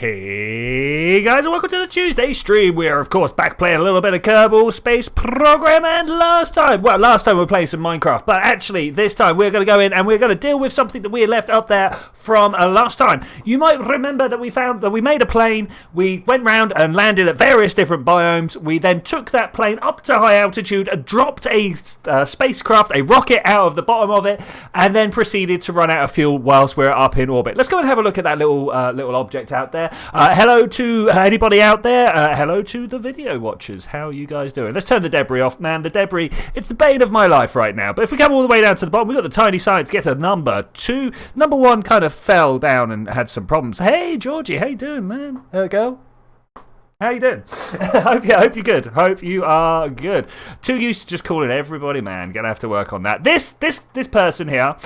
Hey guys, and welcome to the Tuesday stream. We are of course back playing a little bit of Kerbal Space Program, and last time we were playing some Minecraft, but actually this time we're going to go in and we're going to deal with something that we had left up there from last time. You might remember that we made a plane, we went round and landed at various different biomes. We then took that plane up to high altitude, dropped a spacecraft, a rocket out of the bottom of it, and then proceeded to run out of fuel whilst we're up in orbit. Let's go and have a look at that little object out there. Hello to anybody out there. Hello to the video watchers. How are you guys doing? Let's turn the debris off, man. The debris, it's the bane of my life right now. But if we come all the way down to the bottom, we've got the tiny sign to get to number 2. Number 1 kind of fell down and had some problems. Hey, Georgie, how you doing, man? Girl? How you doing? hope you're good. Hope you are good. Too used to just calling everybody man. Gonna have to work on that. This person here,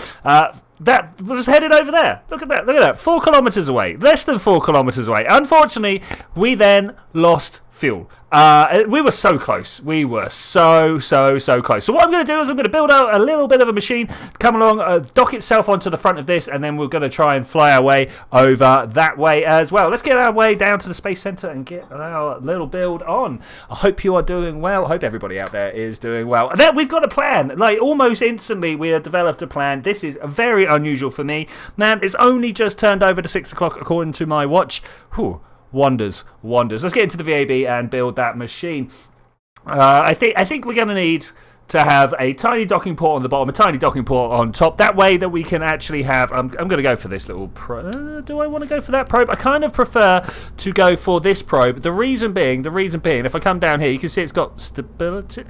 that was headed over there. Look at that. 4 kilometers away. Less than 4 kilometers away. Unfortunately, we then lost fuel. We were so close. We were so close. So what I'm going to do is I'm going to build out a little bit of a machine, come along, dock itself onto the front of this, and then we're going to try and fly our way over that way as well. Let's get our way down to the Space Center and get our little build on. I hope you are doing well. I hope everybody out there is doing well. And then we've got a plan. Like, almost instantly, we have developed a plan. This is very unusual for me. Man, it's only just turned over to 6 o'clock according to my watch. Whew. Wonders. Let's get into the VAB and build that machine. I think we're going to need to have a tiny docking port on the bottom, a tiny docking port on top. That way that we can actually have... I'm going to go for this little probe. Do I want to go for that probe? I kind of prefer to go for this probe. The reason being, if I come down here, you can see it's got stability.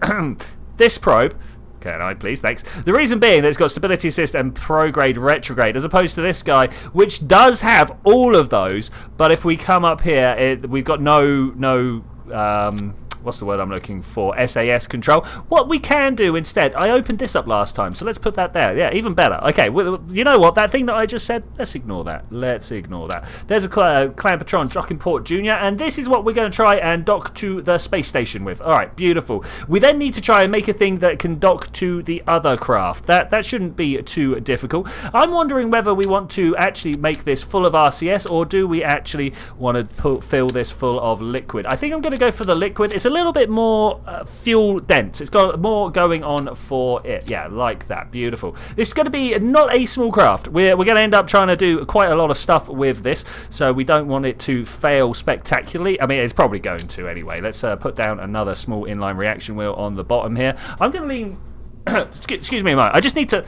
This probe... Can I please? Thanks. The reason being that it's got stability assist and prograde retrograde, as opposed to this guy, which does have all of those. But if we come up here, we've got no what's the word I'm looking for? SAS control. What we can do instead, I opened this up last time, so let's put that there. Yeah, even better. Okay, well, you know what? That thing that I just said, let's ignore that. There's a Clampatron Docking Port Junior, and this is what we're going to try and dock to the space station with. All right, beautiful. We then need to try and make a thing that can dock to the other craft. That shouldn't be too difficult. I'm wondering whether we want to actually make this full of RCS, or do we actually want to fill this full of liquid? I think I'm going to go for the liquid. It's a little bit more fuel dense. It's got more going on for it. Yeah, like that. Beautiful. This is going to be not a small craft. We're going to end up trying to do quite a lot of stuff with this, so we don't want it to fail spectacularly. I mean, it's probably going to anyway. Let's put down another small inline reaction wheel on the bottom here. I'm going to lean... Excuse me a moment. I just need to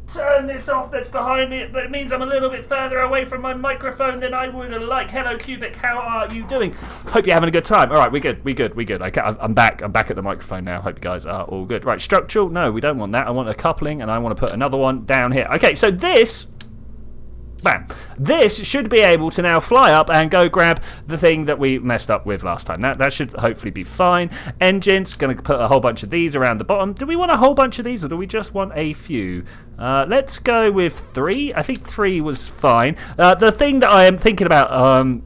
turn this off that's behind me, but it means I'm a little bit further away from my microphone than I would like. Hello, Cubic, how are you doing? Hope you're having a good time. All right, we're good. I'm back at the microphone now. Hope you guys are all good. Right, structural, no, we don't want that. I want a coupling, and I want to put another one down here. Okay, so this... Bam. This should be able to now fly up and go grab the thing that we messed up with last time. That should hopefully be fine. Engines, going to put a whole bunch of these around the bottom. Do we want a whole bunch of these, or do we just want a few? Let's go with 3. I think 3 was fine. The thing that I am thinking about...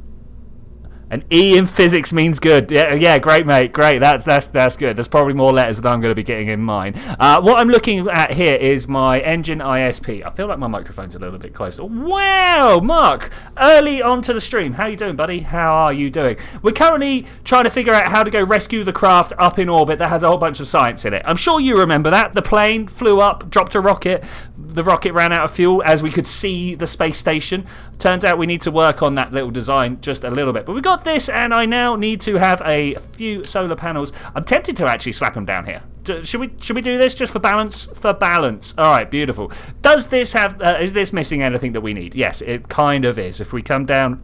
An E in physics means good. Yeah, great, mate. Great. That's good. There's probably more letters than I'm going to be getting in mine. What I'm looking at here is my engine ISP. I feel like my microphone's a little bit closer. Wow, Mark, early onto the stream. How you doing, buddy? How are you doing? We're currently trying to figure out how to go rescue the craft up in orbit that has a whole bunch of science in it. I'm sure you remember that. The plane flew up, dropped a rocket. The rocket ran out of fuel as we could see the space station. Turns out we need to work on that little design just a little bit. But we got this, and I now need to have a few solar panels. I'm tempted to actually slap them down here. Should we do this just for balance? For balance. All right, beautiful. Does this have... is this missing anything that we need? Yes, it kind of is. If we come down...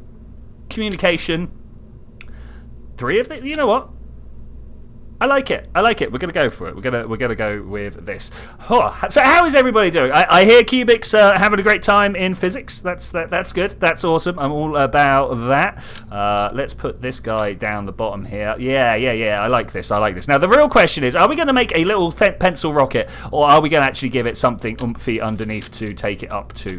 Communication. 3 of the... You know what? I like it. We're going to go for it. We're going to go with this. Oh, so how is everybody doing? I hear Cubic's having a great time in physics. That's good. That's awesome. I'm all about that. Let's put this guy down the bottom here. Yeah. I like this. Now, the real question is, are we going to make a little pencil rocket, or are we going to actually give it something oomphy underneath to take it up to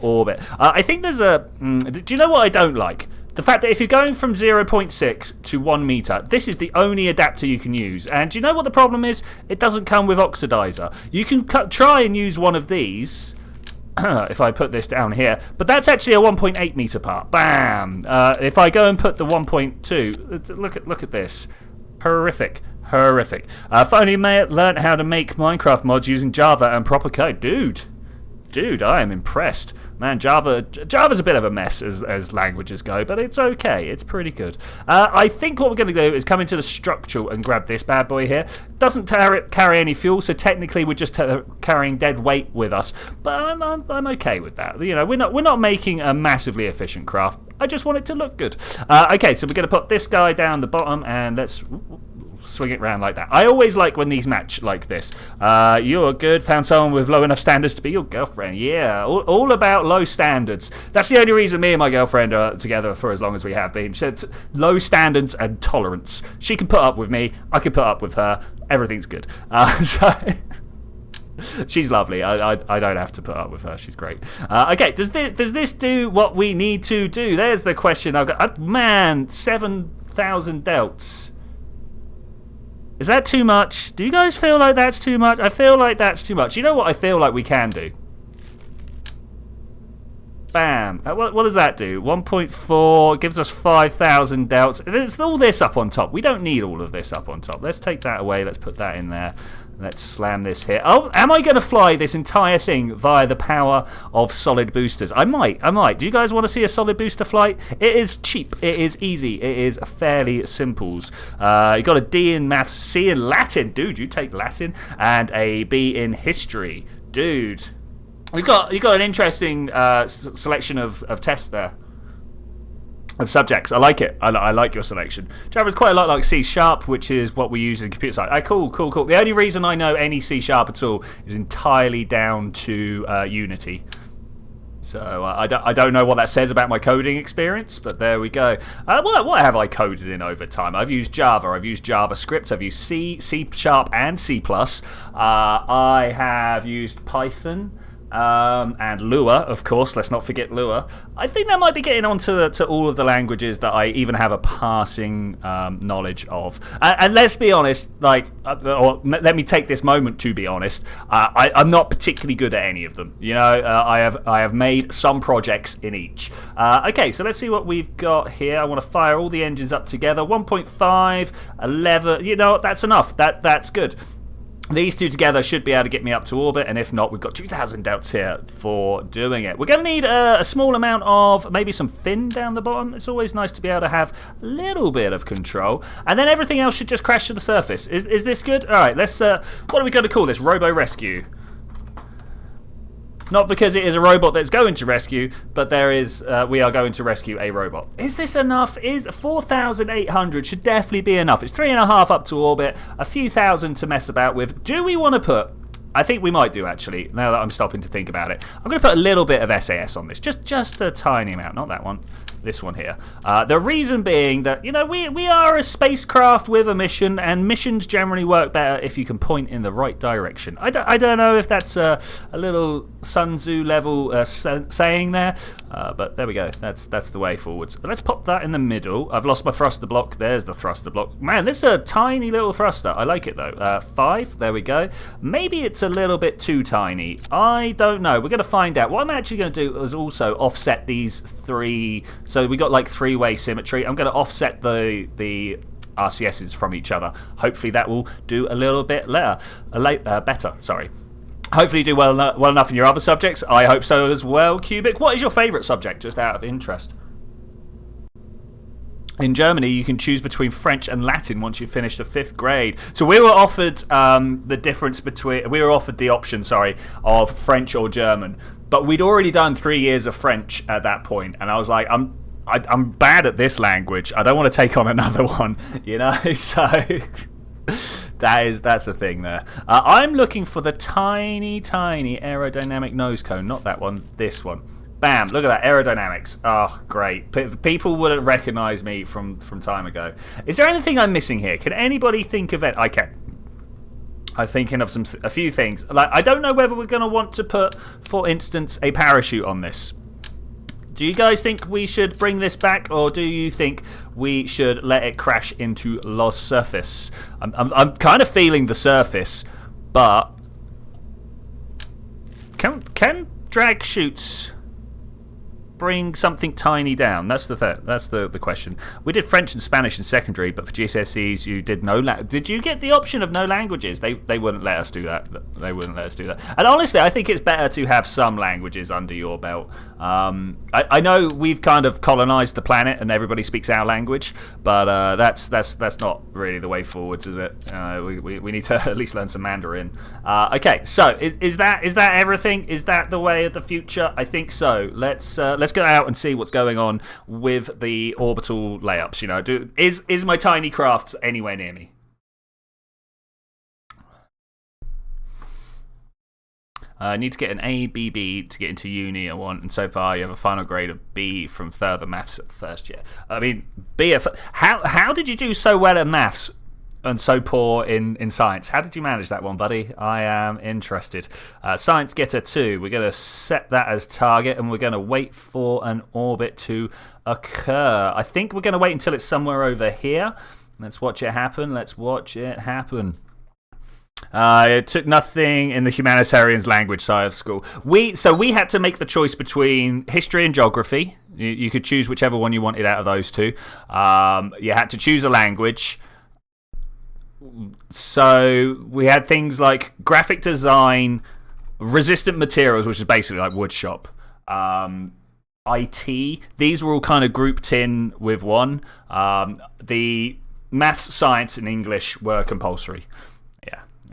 orbit? I think there's a... do you know what I don't like? The fact that if you're going from 0.6 to 1 meter, this is the only adapter you can use. And do you know what the problem is? It doesn't come with oxidizer. You can try and use one of these, if I put this down here, but that's actually a 1.8 meter part. Bam! If I go and put the 1.2, look at this. Horrific. If only learned how to make Minecraft mods using Java and proper code. Dude, I am impressed. Man, Java's a bit of a mess as languages go, but it's okay. It's pretty good. I think what we're going to do is come into the structural and grab this bad boy here. Doesn't carry any fuel, so technically we're just carrying dead weight with us. But I'm okay with that. You know, we're not making a massively efficient craft. I just want it to look good. Okay, so we're going to put this guy down the bottom, and let's swing it round like that. I always like when these match like this. You're good. Found someone with low enough standards to be your girlfriend. Yeah, all about low standards. That's the only reason me and my girlfriend are together for as long as we have been. It's low standards and tolerance. She can put up with me. I can put up with her. Everything's good. So she's lovely. I don't have to put up with her. She's great. Okay, does this do what we need to do? There's the question I've got. Man, 7,000 delts. Is that too much? Do you guys feel like that's too much? I feel like that's too much. You know what I feel like we can do? Bam. What does that do? 1.4 gives us 5,000 delts. There's all this up on top. We don't need all of this up on top. Let's take that away. Let's put that in there. Let's slam this here. Oh, am I going to fly this entire thing via the power of solid boosters? I might. Do you guys want to see a solid booster flight? It is cheap. It is easy. It is fairly simples. You got a D in maths, C in Latin. Dude, you take Latin. And a B in history. Dude. You got an interesting selection of tests there. Of subjects. I like it. I like your selection. Java is quite a lot like C#, which is what we use in computer science. Cool. The only reason I know any C# at all is entirely down to Unity. So I don't know what that says about my coding experience, but there we go. What have I coded in over time? I've used Java, I've used JavaScript, I've used C#, and C++. I have used Python. And Lua, of course. Let's not forget Lua. I think that might be getting on to all of the languages that I even have a passing knowledge of. And let's be honest, or let me take this moment to be honest. I'm not particularly good at any of them. You know, I have made some projects in each. Okay, so let's see what we've got here. I want to fire all the engines up together. 1.5, 11. You know, that's enough. That's good. These two together should be able to get me up to orbit, and if not, we've got 2,000 delts here for doing it. We're going to need a small amount of maybe some fin down the bottom. It's always nice to be able to have a little bit of control, and then everything else should just crash to the surface. Is this good? All right, let's. What are we going to call this? Robo Rescue. Not because it is a robot that's going to rescue, but we are going to rescue a robot. Is this enough? 4,800 should definitely be enough. It's 3.5 up to orbit, a few thousand to mess about with. Do we want to put... I think we might do, actually, now that I'm stopping to think about it. I'm going to put a little bit of SAS on this, just a tiny amount, not that one. This one here. The reason being that, you know, we are a spacecraft with a mission, and missions generally work better if you can point in the right direction. I don't know if that's a little Sun Tzu level saying there, but there we go. That's the way forwards. Let's pop that in the middle. I've lost my thruster block. There's the thruster block. Man, this is a tiny little thruster. I like it, though. 5. There we go. Maybe it's a little bit too tiny. I don't know. We're going to find out. What I'm actually going to do is also offset these 3... So we got like 3-way symmetry. I'm going to offset the RCSs from each other. Hopefully that will do a little bit better. Sorry. Hopefully you do well enough in your other subjects. I hope so as well. Cubic, what is your favourite subject, just out of interest? In Germany, you can choose between French and Latin once you finish the 5th grade. So we were offered the option, of French or German. But we'd already done 3 years of French at that point, and I was like, I'm bad at this language. I don't want to take on another one, you know. So that's a thing there. I'm looking for the tiny aerodynamic nose cone, not that one. This one. Bam! Look at that aerodynamics. Oh, great. People wouldn't recognise me from time ago. Is there anything I'm missing here? Can anybody think of it? I can. I'm thinking of a few things. Like, I don't know whether we're going to want to put, for instance, a parachute on this. Do you guys think we should bring this back, or do you think we should let it crash into the surface? I'm kind of feeling the surface, but can drag chutes bring something tiny down? That's the question. We did French and Spanish in secondary, but for GCSEs you did no. Did you get the option of no languages? They wouldn't let us do that. They wouldn't let us do that. And honestly, I think it's better to have some languages under your belt. I know we've kind of colonized the planet and everybody speaks our language, but that's not really the way forwards, is it? We need to at least learn some Mandarin. Okay, so is that everything? Is that the way of the future? I think so. Let's go out and see what's going on with the orbital layups. You know, is my tiny crafts anywhere near me? I need to get an ABB to get into uni, I want, and so far you have a final grade of B from further maths at first year. I mean, how did you do so well at maths and so poor in science? How did you manage that one, buddy? I am interested. Science getter 2. We're going to set that as target, and we're going to wait for an orbit to occur. I think we're going to wait until it's somewhere over here. Let's watch it happen. It took nothing in the humanitarians language side of school. We had to make the choice between history and geography. You could choose whichever one you wanted out of those two. You had to choose a language. So we had things like graphic design, resistant materials, which is basically like wood shop, IT. These were all kind of grouped in with one. The maths, science, and English were compulsory.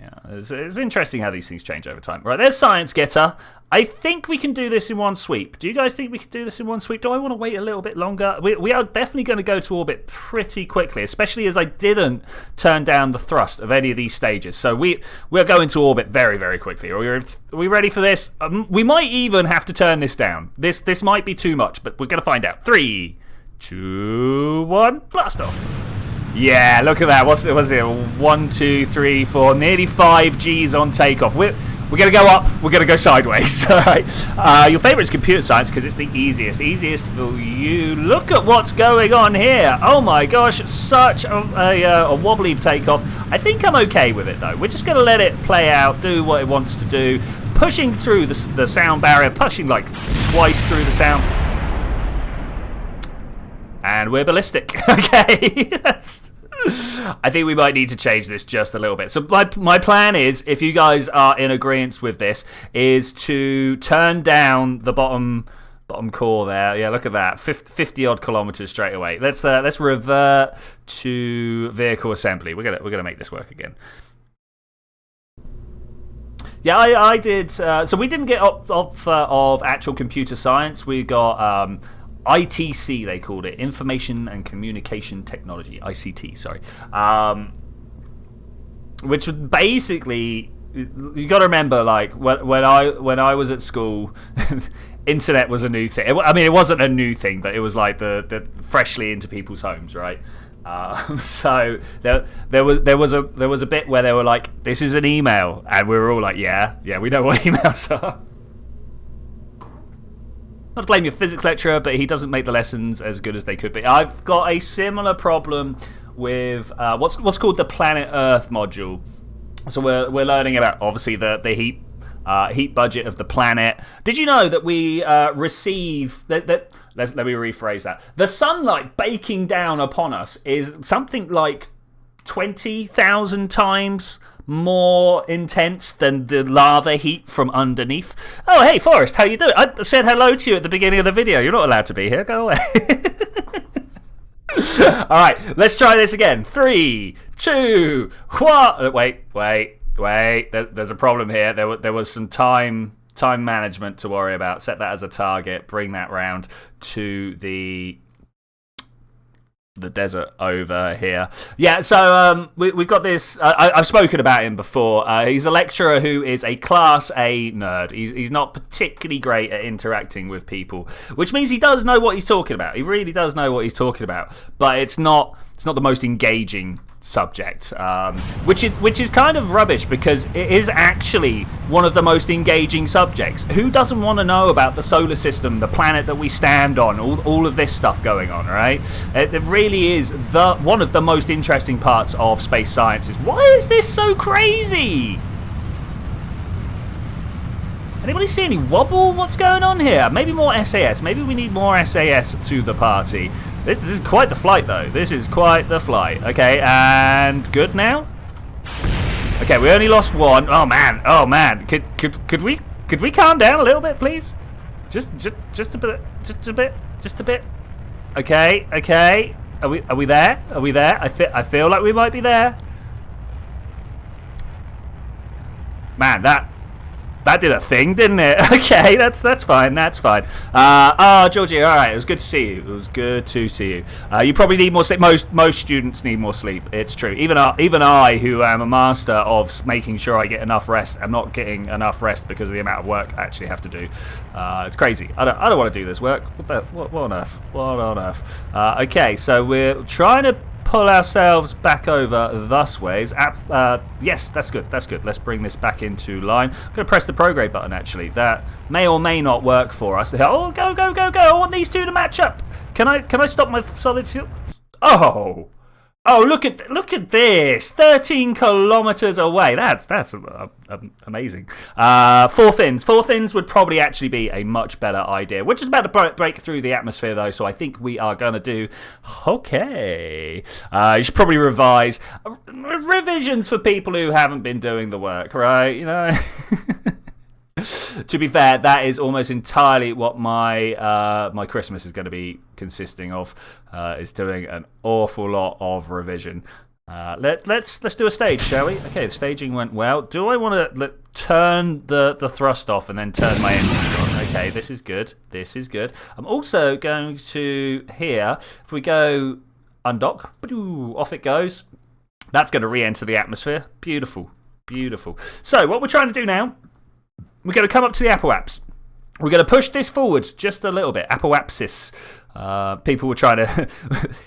Yeah, it's interesting how these things change over time. Right, there's Science Getter. I think we can do this in one sweep. Do you guys think we can do this in one sweep? Do I want to wait a little bit longer? We are definitely going to go to orbit pretty quickly, especially as I didn't turn down the thrust of any of these stages. So we're going to orbit very, very quickly. Are we ready for this? We might even have to turn this down. This might be too much, but we're going to find out. 3, 2, 1, blast off. Yeah, look at that. What's it? 1, 2, 3, 4, nearly 5 Gs on takeoff. We're going to go up. We're going to go sideways. All right. Your favourite is computer science because it's the easiest for you. Look at what's going on here. Oh my gosh, such a wobbly takeoff. I think I'm okay with it though. We're just going to let it play out, do what it wants to do, pushing through the sound barrier, pushing like twice through the sound. And we're ballistic. Okay. I think we might need to change this just a little bit. So my plan is, if you guys are in agreement with this, is to turn down the bottom core there. Yeah, look at that. 50 odd kilometers straight away. Let's revert to vehicle assembly. We're gonna make this work again. Yeah, I did. So we didn't get off of actual computer science. We got ITC, they called it, Information and Communication Technology, ICT, sorry. Which was basically, you got to remember, like when I was at school, internet was a new thing. I mean, it wasn't a new thing, but it was like the freshly into people's homes, right? So there was a bit where they were like, "This is an email," and we were all like, "Yeah, we know what emails are." Not to blame your physics lecturer, but he doesn't make the lessons as good as they could be. I've got a similar problem with what's called the Planet Earth module. So we're learning about obviously the heat budget of the planet. Did you know that we receive let me rephrase that. The sunlight baking down upon us is something like 20,000 times more intense than the lava heat from underneath. Oh, hey, Forrest, how you doing? I said hello to you at the beginning of the video. You're not allowed to be here. Go away. All right, let's try this again. 3, 2, 1. Wait. There's a problem here. There was some time management to worry about. Set that as a target. Bring that round to the desert over here. Yeah, so we've got this. I've spoken about him before. He's a lecturer who is a Class A nerd. He's not particularly great at interacting with people, which means he does know what he's talking about. He really does know what he's talking about, but it's not the most engaging subject, which is kind of rubbish because it is actually one of the most engaging subjects. Who doesn't want to know about the solar system, the planet that we stand on, all of this stuff going on, right? It really is one of the most interesting parts of space science. Why is this so crazy? Anybody see any wobble? What's going on here? Maybe more SAS. Maybe we need more SAS to the party. This is quite the flight, though. This is quite the flight. Okay, and good now? Okay, we only lost one. Oh, man. Oh, man. Could we calm down a little bit, please? Just a bit. Just a bit. Okay. Are we there? Are we there? I feel like we might be there. Man, that did a thing, didn't it? Okay, that's fine. Oh, Georgie, all right. It was good to see you. It was good to see you. You probably need more sleep. Most students need more sleep. It's true. Even I, who am a master of making sure I get enough rest, I'm not getting enough rest because of the amount of work I actually have to do. It's crazy. I don't want to do this work. What on earth? What on earth? Okay, so we're trying to pull ourselves back over thus ways. Yes, that's good. Let's bring this back into line. I'm going to press the prograde button, actually. That may or may not work for us. Oh, go. I want these two to match up. Can I stop my solid fuel? Oh, look at this. 13 kilometers away. That's amazing. Four fins would probably actually be a much better idea. We're just about to break through the atmosphere, though, so I think we are going to do okay. You should probably revise. Revisions for people who haven't been doing the work, right? You know. To be fair, that is almost entirely what my Christmas is going to be consisting of. Is doing an awful lot of revision. Let's do a stage, shall we? Okay, the staging went well. Do I want to turn the thrust off and then turn my engines on? Okay, this is good. I'm also going to here. If we go undock, off it goes. That's going to re-enter the atmosphere. Beautiful. So what we're trying to do now. We're going to come up to the apoaps. We're going to push this forward just a little bit. Apoapsis. People were trying to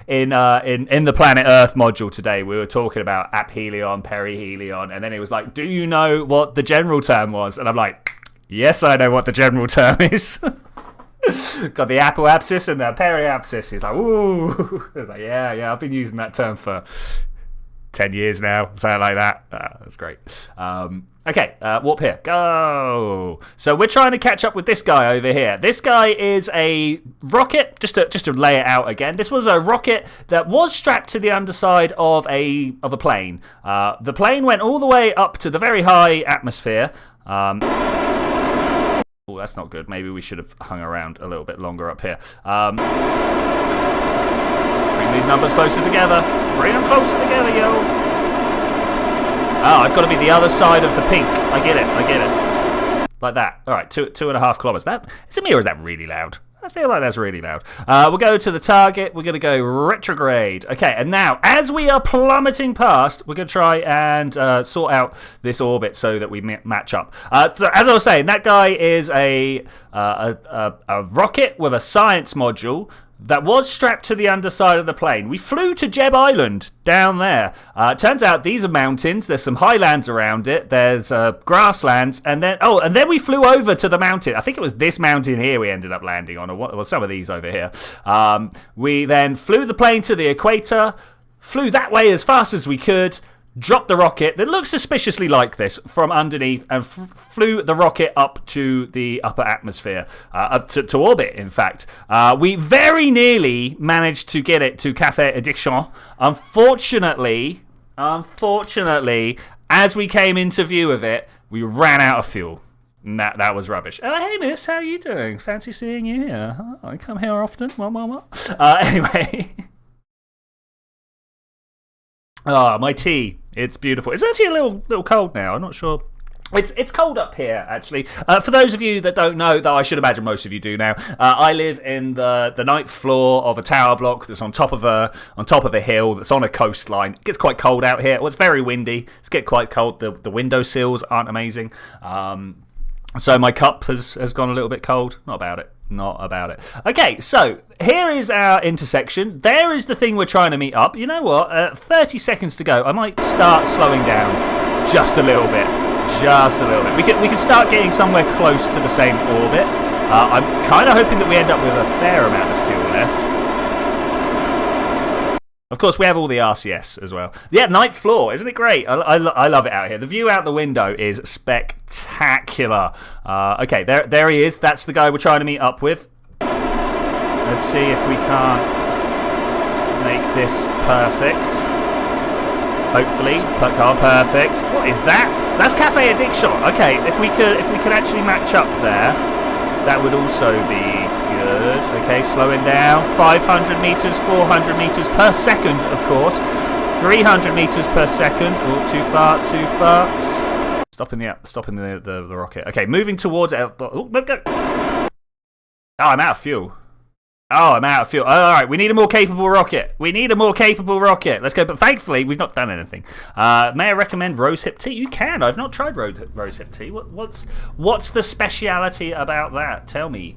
in the Planet Earth module today. We were talking about aphelion, perihelion, and then it was like, "Do you know what the general term was?" And I'm like, "Yes, I know what the general term is." Got the apoapsis and the periapsis. He's like, "Ooh," I was like, "Yeah, I've been using that term for 10 years now, something like that." That's great. Okay, warp here. Go! So we're trying to catch up with this guy over here. This guy is a rocket, just to lay it out again. This was a rocket that was strapped to the underside of a plane. The plane went all the way up to the very high atmosphere. Oh, that's not good. Maybe we should have hung around a little bit longer up here. Bring these numbers closer together. Bring them closer together, yo. Oh, I've got to be the other side of the pink. I get it. Like that. All right, 2.5 kilometers. Is it me or is that really loud? I feel like that's really loud. We'll go to the target. We're going to go retrograde. Okay, and now, as we are plummeting past, we're going to try and sort out this orbit so that we match up. So as I was saying, that guy is a rocket with a science module that was strapped to the underside of the plane. We flew to Jeb Island down there. Turns out these are mountains. There's some highlands around it. There's grasslands, and then we flew over to the mountain. I think it was this mountain here we ended up landing on, or some of these over here. We then flew the plane to the equator, flew that way as fast as we could, dropped the rocket that looks suspiciously like this from underneath, and flew the rocket up to the upper atmosphere, up to orbit, in fact. We very nearly managed to get it to Café Addiction. Unfortunately, as we came into view of it, we ran out of fuel. And that was rubbish. Hey, miss, how are you doing? Fancy seeing you here. I come here often. What? Anyway... my tea. It's beautiful. It's actually a little cold now. I'm not sure. It's cold up here, actually. For those of you that don't know, though I should imagine most of you do now, I live in the ninth floor of a tower block that's on top of a hill that's on a coastline. It gets quite cold out here. Well, it's very windy. It's get quite cold. The windowsills aren't amazing. So my cup has gone a little bit cold. Not about it. Okay, so here is our intersection. There is the thing we're trying to meet up. You know what? 30 seconds to go. I might start slowing down just a little bit. We can start getting somewhere close to the same orbit. I'm kind of hoping that we end up with a fair amount of fuel left. Of course, we have all the RCS as well. Yeah, ninth floor. Isn't it great? I love it out here. The view out the window is spectacular. Okay, there he is. That's the guy we're trying to meet up with. Let's see if we can't make this perfect. Hopefully, perfect. What is that? That's Cafe Addiction. Okay, if we could actually match up there, that would also be good. Okay, slowing down. 500 meters, 400 meters per second, of course. 300 meters per second. Oh, too far. Stopping the rocket. Okay, moving towards it. Oh, go. Oh, I'm out of fuel. All right, we need a more capable rocket. Let's go. But thankfully, we've not done anything. May I recommend rosehip tea? You can. I've not tried rosehip tea. What's the speciality about that? Tell me.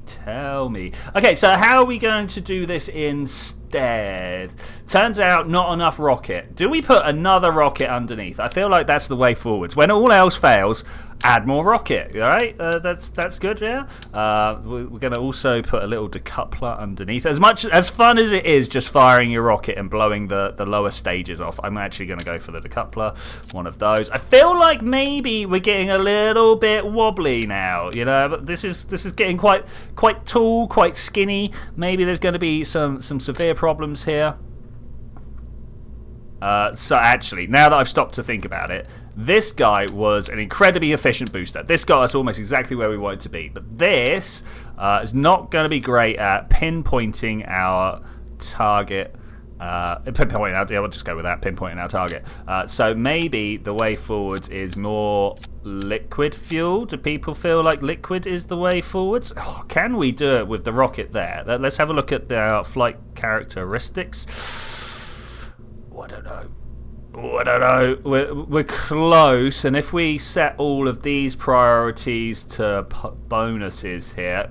Okay, so how are we going to do this instead? Turns out not enough rocket. Do we put another rocket underneath? I feel like that's the way forwards. When all else fails, add more rocket. All right, that's good. Yeah. We're going to also put a little decoupler underneath. As fun as it is just firing your rocket and blowing the lower stages off, I'm actually going to go for the decoupler. One of those. I feel like maybe we're getting a little bit wobbly now. You know, but this is getting quite tall, quite skinny. Maybe there's going to be some severe problems here. So actually, now that I've stopped to think about it, this guy was an incredibly efficient booster. This got us almost exactly where we wanted to be. But this is not going to be great at pinpointing our target. I'll just go with that, pinpointing our target. So maybe the way forwards is more liquid fuel. Do people feel like liquid is the way forwards? Oh, can we do it with the rocket there? Let's have a look at the flight characteristics. I don't know. We're close, and if we set all of these priorities to bonuses here,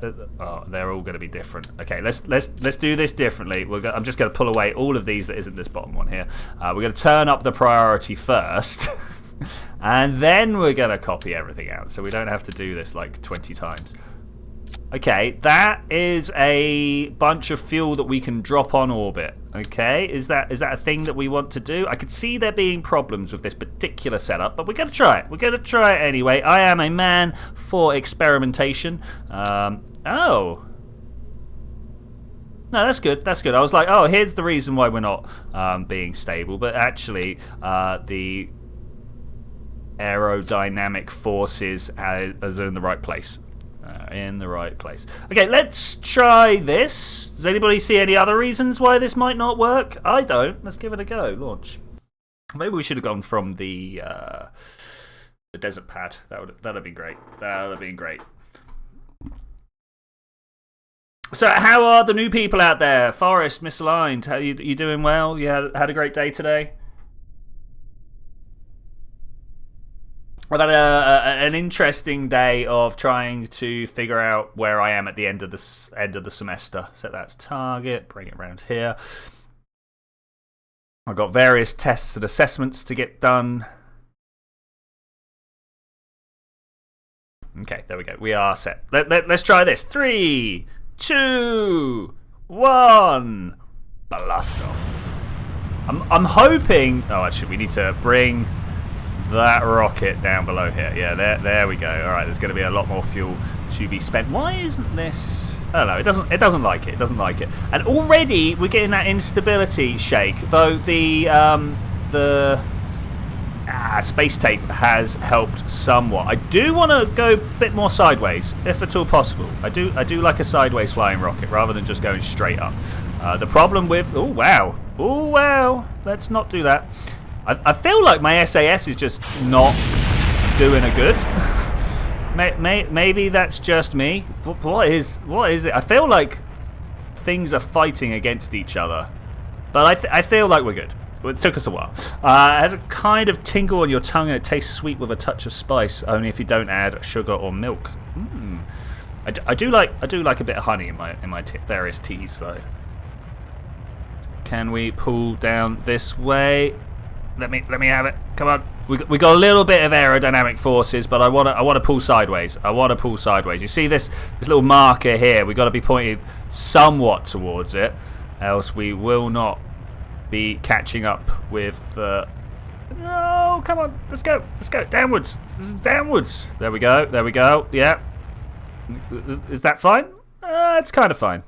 they're all going to be different. Okay, let's do this differently. I'm just going to pull away all of these that isn't this bottom one here. We're going to turn up the priority first, and then we're going to copy everything out, so we don't have to do this like 20 times. Okay, that is a bunch of fuel that we can drop on orbit. Okay, is that a thing that we want to do? I could see there being problems with this particular setup, but we're going to try it. We're going to try it anyway. I am a man for experimentation. Oh. No, that's good. I was like, oh, here's the reason why we're not being stable. But actually, the aerodynamic forces are in the right place. Okay, let's try this. Does anybody see any other reasons why this might not work? I don't. Let's give it a go. Launch. Maybe we should have gone from the desert pad. That'd have been great. So, how are the new people out there? Forest, misaligned. How you doing? Well, you had a great day today. I've had an interesting day of trying to figure out where I am at the end of the semester. So that's target. Bring it around here. I've got various tests and assessments to get done. Okay, there we go. We are set. Let's try this. 3, 2, 1. Blast off. I'm hoping. Oh, actually, we need to bring that rocket down below here. Yeah, there we go. All right, there's going to be a lot more fuel to be spent. Why isn't this? I don't know. It doesn't like it. And already we're getting that instability shake. Though the space tape has helped somewhat. I do want to go a bit more sideways, if at all possible. I do like a sideways flying rocket rather than just going straight up. The problem with oh wow, let's not do that. I feel like my SAS is just not doing a good. Maybe that's just me. What is it? I feel like things are fighting against each other, but I feel like we're good. It took us a while. It has a kind of tingle on your tongue, and it tastes sweet with a touch of spice. Only if you don't add sugar or milk. I do like a bit of honey in my various teas though. Can we pull down this way? Let me have it. Come on. We got a little bit of aerodynamic forces, but I want to pull sideways. You see this little marker here? We got to be pointed somewhat towards it, else we will not be catching up with the... No, come on, let's go, downwards. This is downwards. There we go, yeah. Is that fine? It's kind of fine.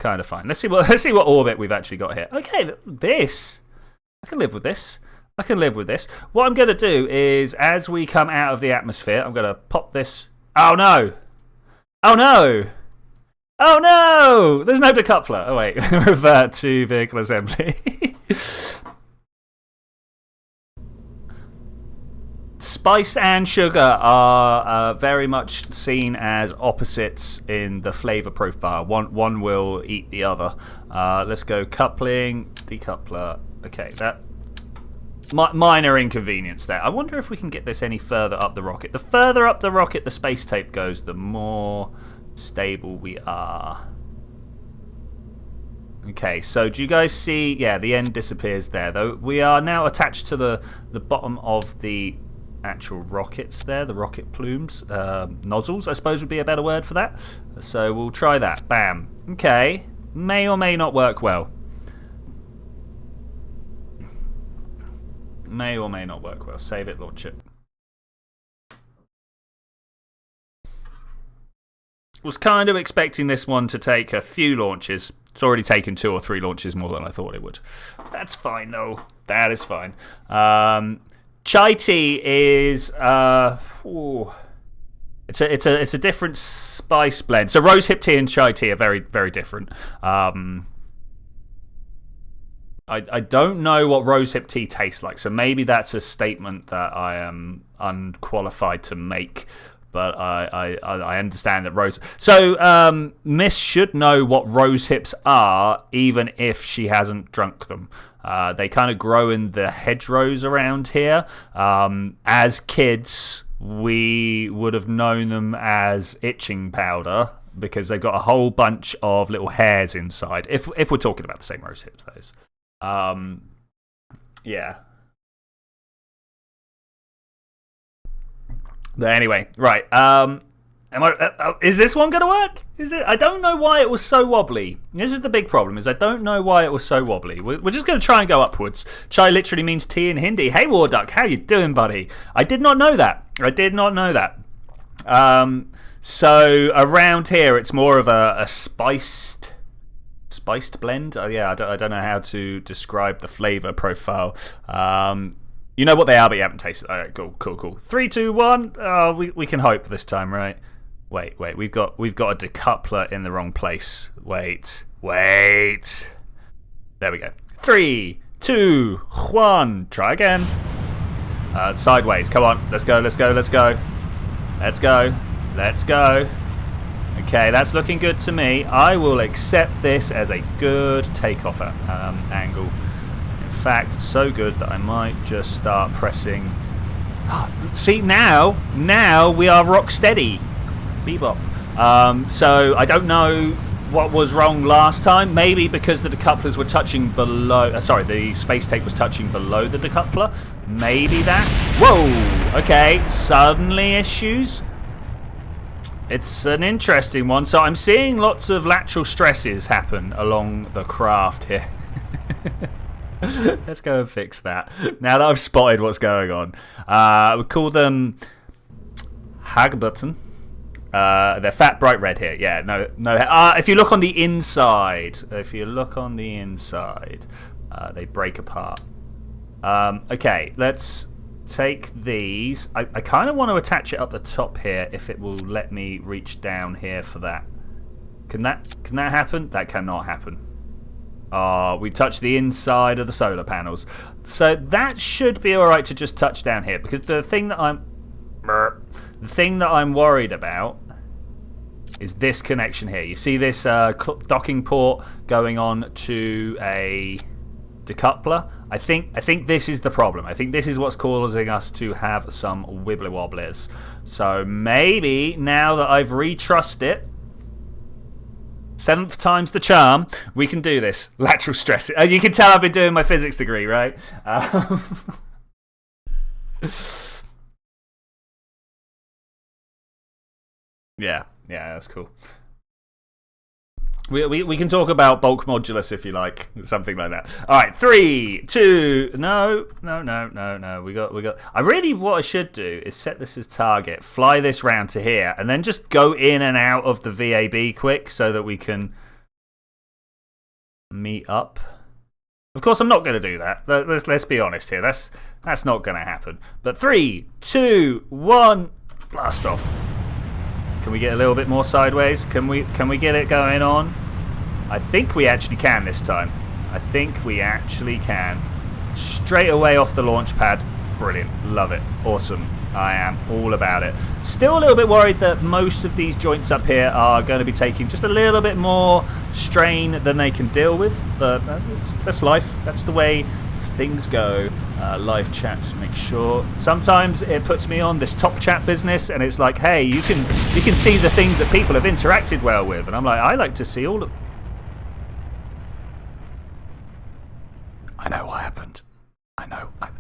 Let's see what orbit we've actually got here. Okay, this. I can live with this. What I'm going to do is, as we come out of the atmosphere, I'm going to pop this. Oh no! There's no decoupler. Oh wait, revert to vehicle assembly. Spice and sugar are very much seen as opposites in the flavour profile. One will eat the other. Let's go coupling, decoupler. Okay, that minor inconvenience there. I wonder if we can get this any further up the rocket. The further up the rocket the space tape goes, the more stable we are. Okay, so do you guys see? Yeah, the end disappears there, though. We are now attached to the bottom of the actual rockets there, the rocket plumes. Nozzles, I suppose, would be a better word for that. So we'll try that. Bam. Okay. May or may not work well. Save it, launch it. Was kind of expecting this one to take a few launches. It's already taken 2 or 3 launches more than I thought it would. That's fine, though. That is fine. Chai tea is it's a different spice blend. So rosehip tea and chai tea are very, very different. I don't know what rosehip tea tastes like, so maybe that's a statement that I am unqualified to make. But I understand that rose. So Miss should know what rose hips are, even if she hasn't drunk them. They kind of grow in the hedgerows around here. As kids, we would have known them as itching powder because they've got a whole bunch of little hairs inside. If we're talking about the same rose hips, that is. Yeah. But anyway, right. Is this one going to work? Is it? I don't know why it was so wobbly. This is the big problem, is I don't know why it was so wobbly. We're just going to try and go upwards. Chai literally means tea in Hindi. Hey, War Duck, how you doing, buddy? I did not know that. So around here, it's more of a spiced blend. Yeah, I don't know how to describe the flavour profile. You know what they are, but you haven't tasted. All right, cool. 3, 2, 1. We can hope this time, right? Wait. We've got a decoupler in the wrong place. Wait. There we go. 3, 2, 1. Try again. Sideways. Come on. Let's go. Okay, that's looking good to me. I will accept this as a good takeoff angle. In fact, so good that I might just start pressing. See, now we are rock steady. Bebop. So I don't know what was wrong last time. Maybe because the decouplers were touching below. The space tape was touching below the decoupler. Maybe that. Whoa. Okay. Suddenly issues. It's an interesting one. So I'm seeing lots of lateral stresses happen along the craft here. Let's go and fix that. Now that I've spotted what's going on. We call them Hagbutton. They're fat, bright red here. Yeah, no. If you look on the inside, they break apart. Okay, let's take these. I kind of want to attach it up the top here if it will let me reach down here for that. Can that happen? That cannot happen. We touched the inside of the solar panels. So that should be alright to just touch down here, because the thing that I'm worried about is this connection here. You see this docking port going on to a decoupler? I think this is the problem. I think this is what's causing us to have some wibbly wobblers. So maybe now that I've retrussed it, 7th time's the charm, we can do this. Lateral stress. You can tell I've been doing my physics degree, right? Yeah, that's cool. We can talk about bulk modulus if you like, something like that. All right, 3, 2, no. We got. What I should do is set this as target, fly this round to here, and then just go in and out of the VAB quick so that we can meet up. Of course, I'm not going to do that. Let's be honest here. That's not going to happen. But 3, 2, 1, blast off. Can we get a little bit more sideways? Can we get it going on? I think we actually can this time. I think we actually can. Straight away off the launch pad. Brilliant. Love it. Awesome. I am all about it. Still a little bit worried that most of these joints up here are going to be taking just a little bit more strain than they can deal with. But that's life. That's the way things go. Live chat, just make sure. Sometimes it puts me on this top chat business, and it's like, hey, you can see the things that people have interacted well with, and I'm like, I like to see all of. I know what happened. I know what happened.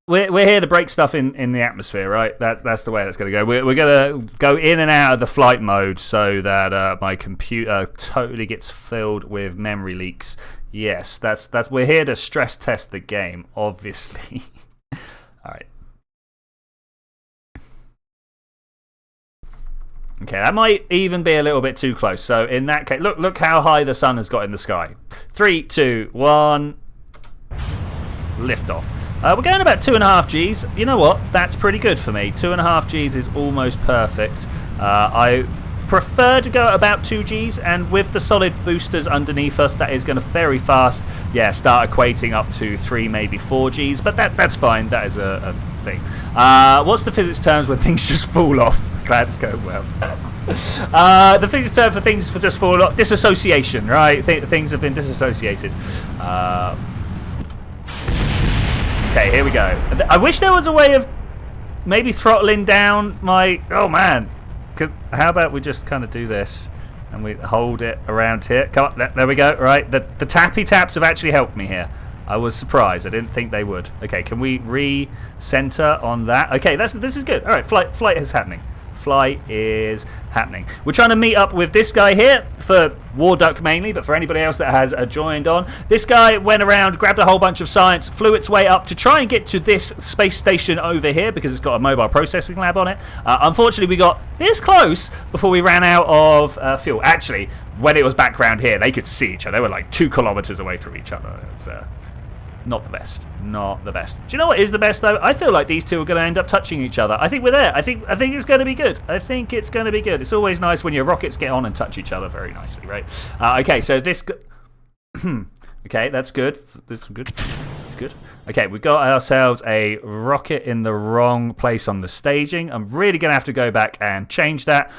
We're here to break stuff in the atmosphere, right? That's the way that's going to go. We're going to go in and out of the flight mode so that my computer totally gets filled with memory leaks. Yes, that's we're here to stress test the game, obviously. All right. Okay, that might even be a little bit too close. So in that case, look how high the sun has got in the sky. 3, 2, 1, lift off. We're going about 2.5 Gs. You know what? That's pretty good for me. 2.5 Gs is almost perfect. I prefer to go at about 2 Gs, and with the solid boosters underneath us, that is going to very fast, start equating up to 3, maybe 4 Gs. But that's fine. That is a thing. What's the physics terms when things just fall off? Glad it's going well. The physics term for things just fall off: disassociation. Right? Things have been disassociated. Okay, here we go. I wish there was a way of maybe throttling down my... Oh, man. How about we just kind of do this and we hold it around here? Come on, there we go. Right, the tappy taps have actually helped me here. I was surprised. I didn't think they would. Okay, can we re-center on that? Okay, this is good. All right, flight is happening. Flight is happening. We're trying to meet up with this guy here for War Duck mainly, but for anybody else that has joined on. This guy went around, grabbed a whole bunch of science, flew its way up to try and get to this space station over here because it's got a mobile processing lab on it. Unfortunately, we got this close before we ran out of fuel. Actually, when it was back round here, they could see each other. They were like 2 kilometers away from each other. It's not the best. Not the best. Do you know what is the best, though? I feel like these two are going to end up touching each other. I think we're there. I think it's going to be good. I think it's going to be good. It's always nice when your rockets get on and touch each other very nicely, right? Okay, so this... okay, that's good. That's good. That's good. Okay, we've got ourselves a rocket in the wrong place on the staging. I'm really going to have to go back and change that.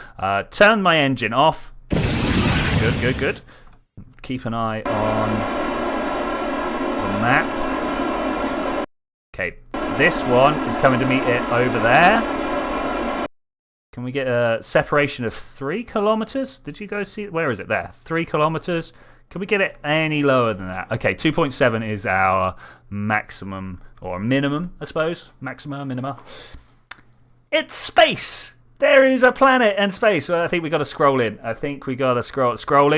Turn my engine off. Good. Keep an eye on... map. Okay, this one is coming to meet it over there. Can we get a separation of 3 kilometers? Did you guys see? Where is it? There. 3 kilometers. Can we get it any lower than that? Okay, 2.7 is our maximum or minimum, I suppose. Maxima, minima. It's space. There is a planet and space. Well, I think we got to scroll in. I think we got to scroll. Scroll.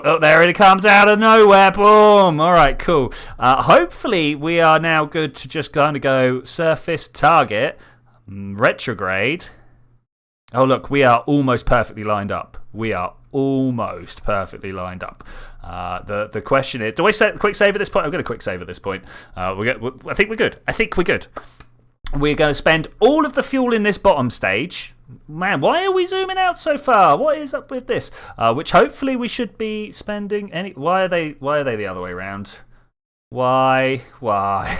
Oh, there it comes out of nowhere. Boom. All right, cool. Hopefully, we are now good to just kind of go surface, target, retrograde. Oh, look, we are almost perfectly lined up. The question is, do I set quick save at this point? I'm going to quick save at this point. I think we're good. We're going to spend all of the fuel in this bottom stage. Man, why are we zooming out so far? What is up with this? Which hopefully we should be spending any... Why are they the other way around? Why? Why?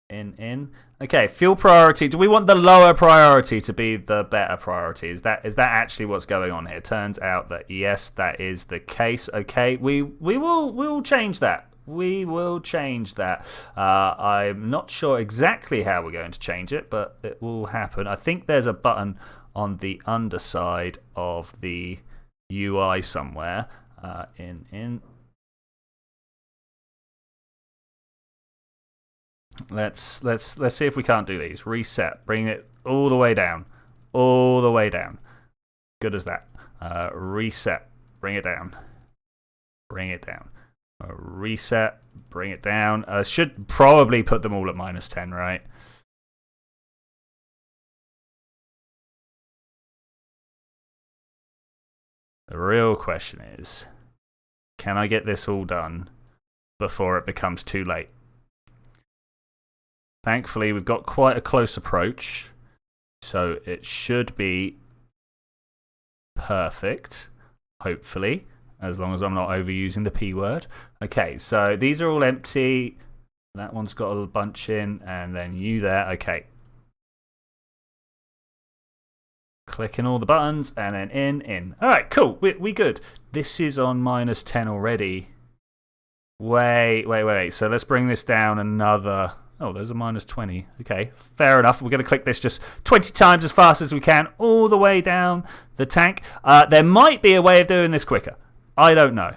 In. Okay, fuel priority. Do we want the lower priority to be the better priority? Is that actually what's going on here? Turns out that yes, that is the case. Okay, we will change that. We will change that. I'm not sure exactly how we're going to change it, but it will happen. I think there's a button on the underside of the UI somewhere. In. Let's see if we can't do these. Reset. Bring it all the way down. All the way down. Good as that. Reset. Bring it down. Bring it down. Reset. Bring it down. Should probably put them all at -10, right? The real question is, can I get this all done before it becomes too late? Thankfully, we've got quite a close approach, so it should be perfect, hopefully, as long as I'm not overusing the P word. Okay, so these are all empty. That one's got a bunch in, and then you there. Okay. Clicking all the buttons, and then in. All right, cool. We good. This is on -10 already. Wait. So let's bring this down another. Oh, there's a -20. Okay, fair enough. We're going to click this just 20 times as fast as we can, all the way down the tank. There might be a way of doing this quicker. I don't know.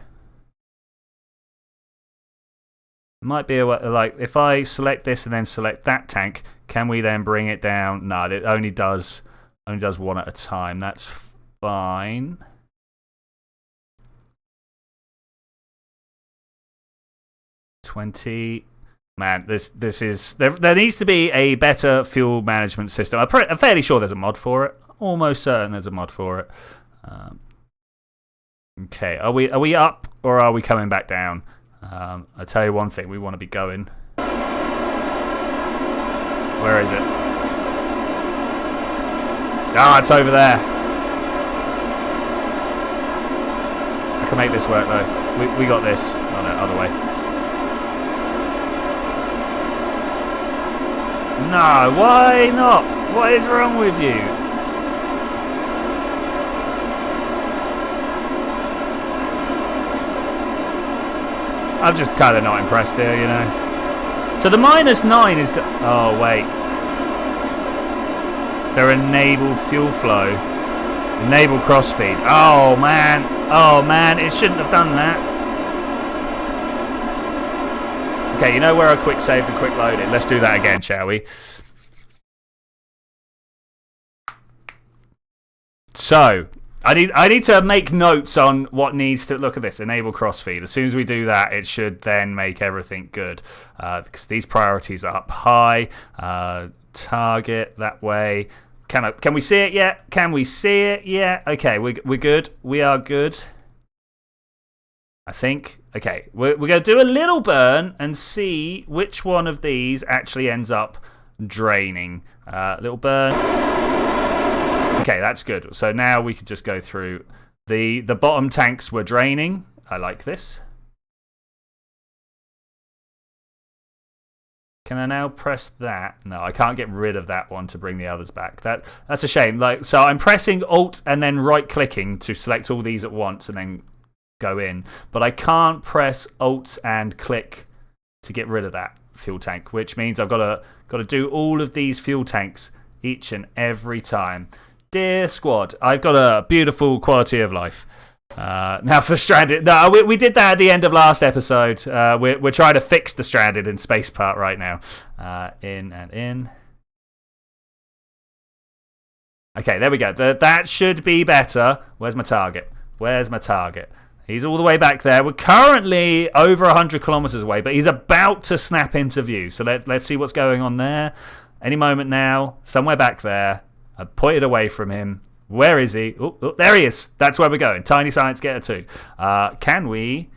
Might be a way, like, if I select this and then select that tank, can we then bring it down? No, it only does one at a time. That's fine. $20. Man, this is there needs to be a better fuel management system. I'm fairly sure there's a mod for it. Almost certain there's a mod for it. Okay, are we up or are we coming back down? I'll tell you one thing, we want to be going. Where is it? Ah, it's over there. I can make this work though. We got this. Oh no, other way. No, why not? What is wrong with you? I'm just kind of not impressed here, you know. So the -9 is... Oh, wait. So enable fuel flow. Enable crossfeed. Oh, man. Oh, man. It shouldn't have done that. Okay, you know where I quick saved and quick loaded? Let's do that again, shall we? So... I need to make notes on what needs to... Look at this, enable crossfeed. As soon as we do that, it should then make everything good. Because these priorities are up high. Target that way. Can we see it yet? Can we see it yet? Okay, we're good. We are good. I think. Okay, we're going to do a little burn and see which one of these actually ends up draining. Little burn. Okay, that's good. So now we could just go through. The bottom tanks were draining. I like this. Can I now press that? No, I can't get rid of that one to bring the others back. That's a shame. So I'm pressing Alt and then right-clicking to select all these at once and then go in. But I can't press Alt and click to get rid of that fuel tank, which means I've got to do all of these fuel tanks each and every time. Dear squad, I've got a beautiful quality of life. Now for Stranded, no, we did that at the end of last episode. We're trying to fix the Stranded in space part right now. In and in. Okay, there we go. That should be better. Where's my target? Where's my target? He's all the way back there. We're currently over 100 kilometers away, but he's about to snap into view. So let's see what's going on there. Any moment now, somewhere back there. I pointed away from him. Where is he? Oh, there he is. That's where we're going. Tiny Science Getter 2. Can we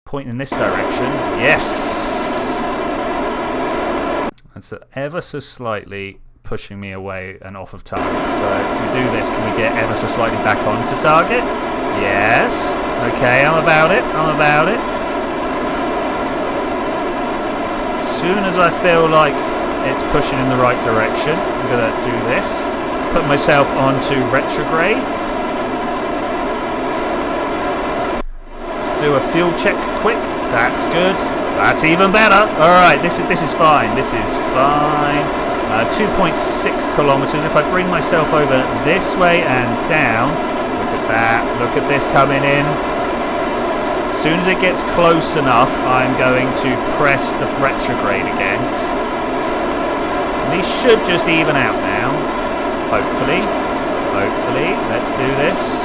point in this direction? Yes. That's ever so slightly pushing me away and off of target. So if we do this, can we get ever so slightly back onto target? Yes. Okay, I'm about it. As soon as I feel like it's pushing in the right direction, I'm going to do this. Put myself onto retrograde. Let's do a fuel check quick. That's good. That's even better. All right, this is fine. This is fine. 2.6 kilometers. If I bring myself over this way and down, look at that. Look at this coming in. As soon as it gets close enough, I'm going to press the retrograde again. And these should just even out now. Hopefully. Hopefully. Let's do this.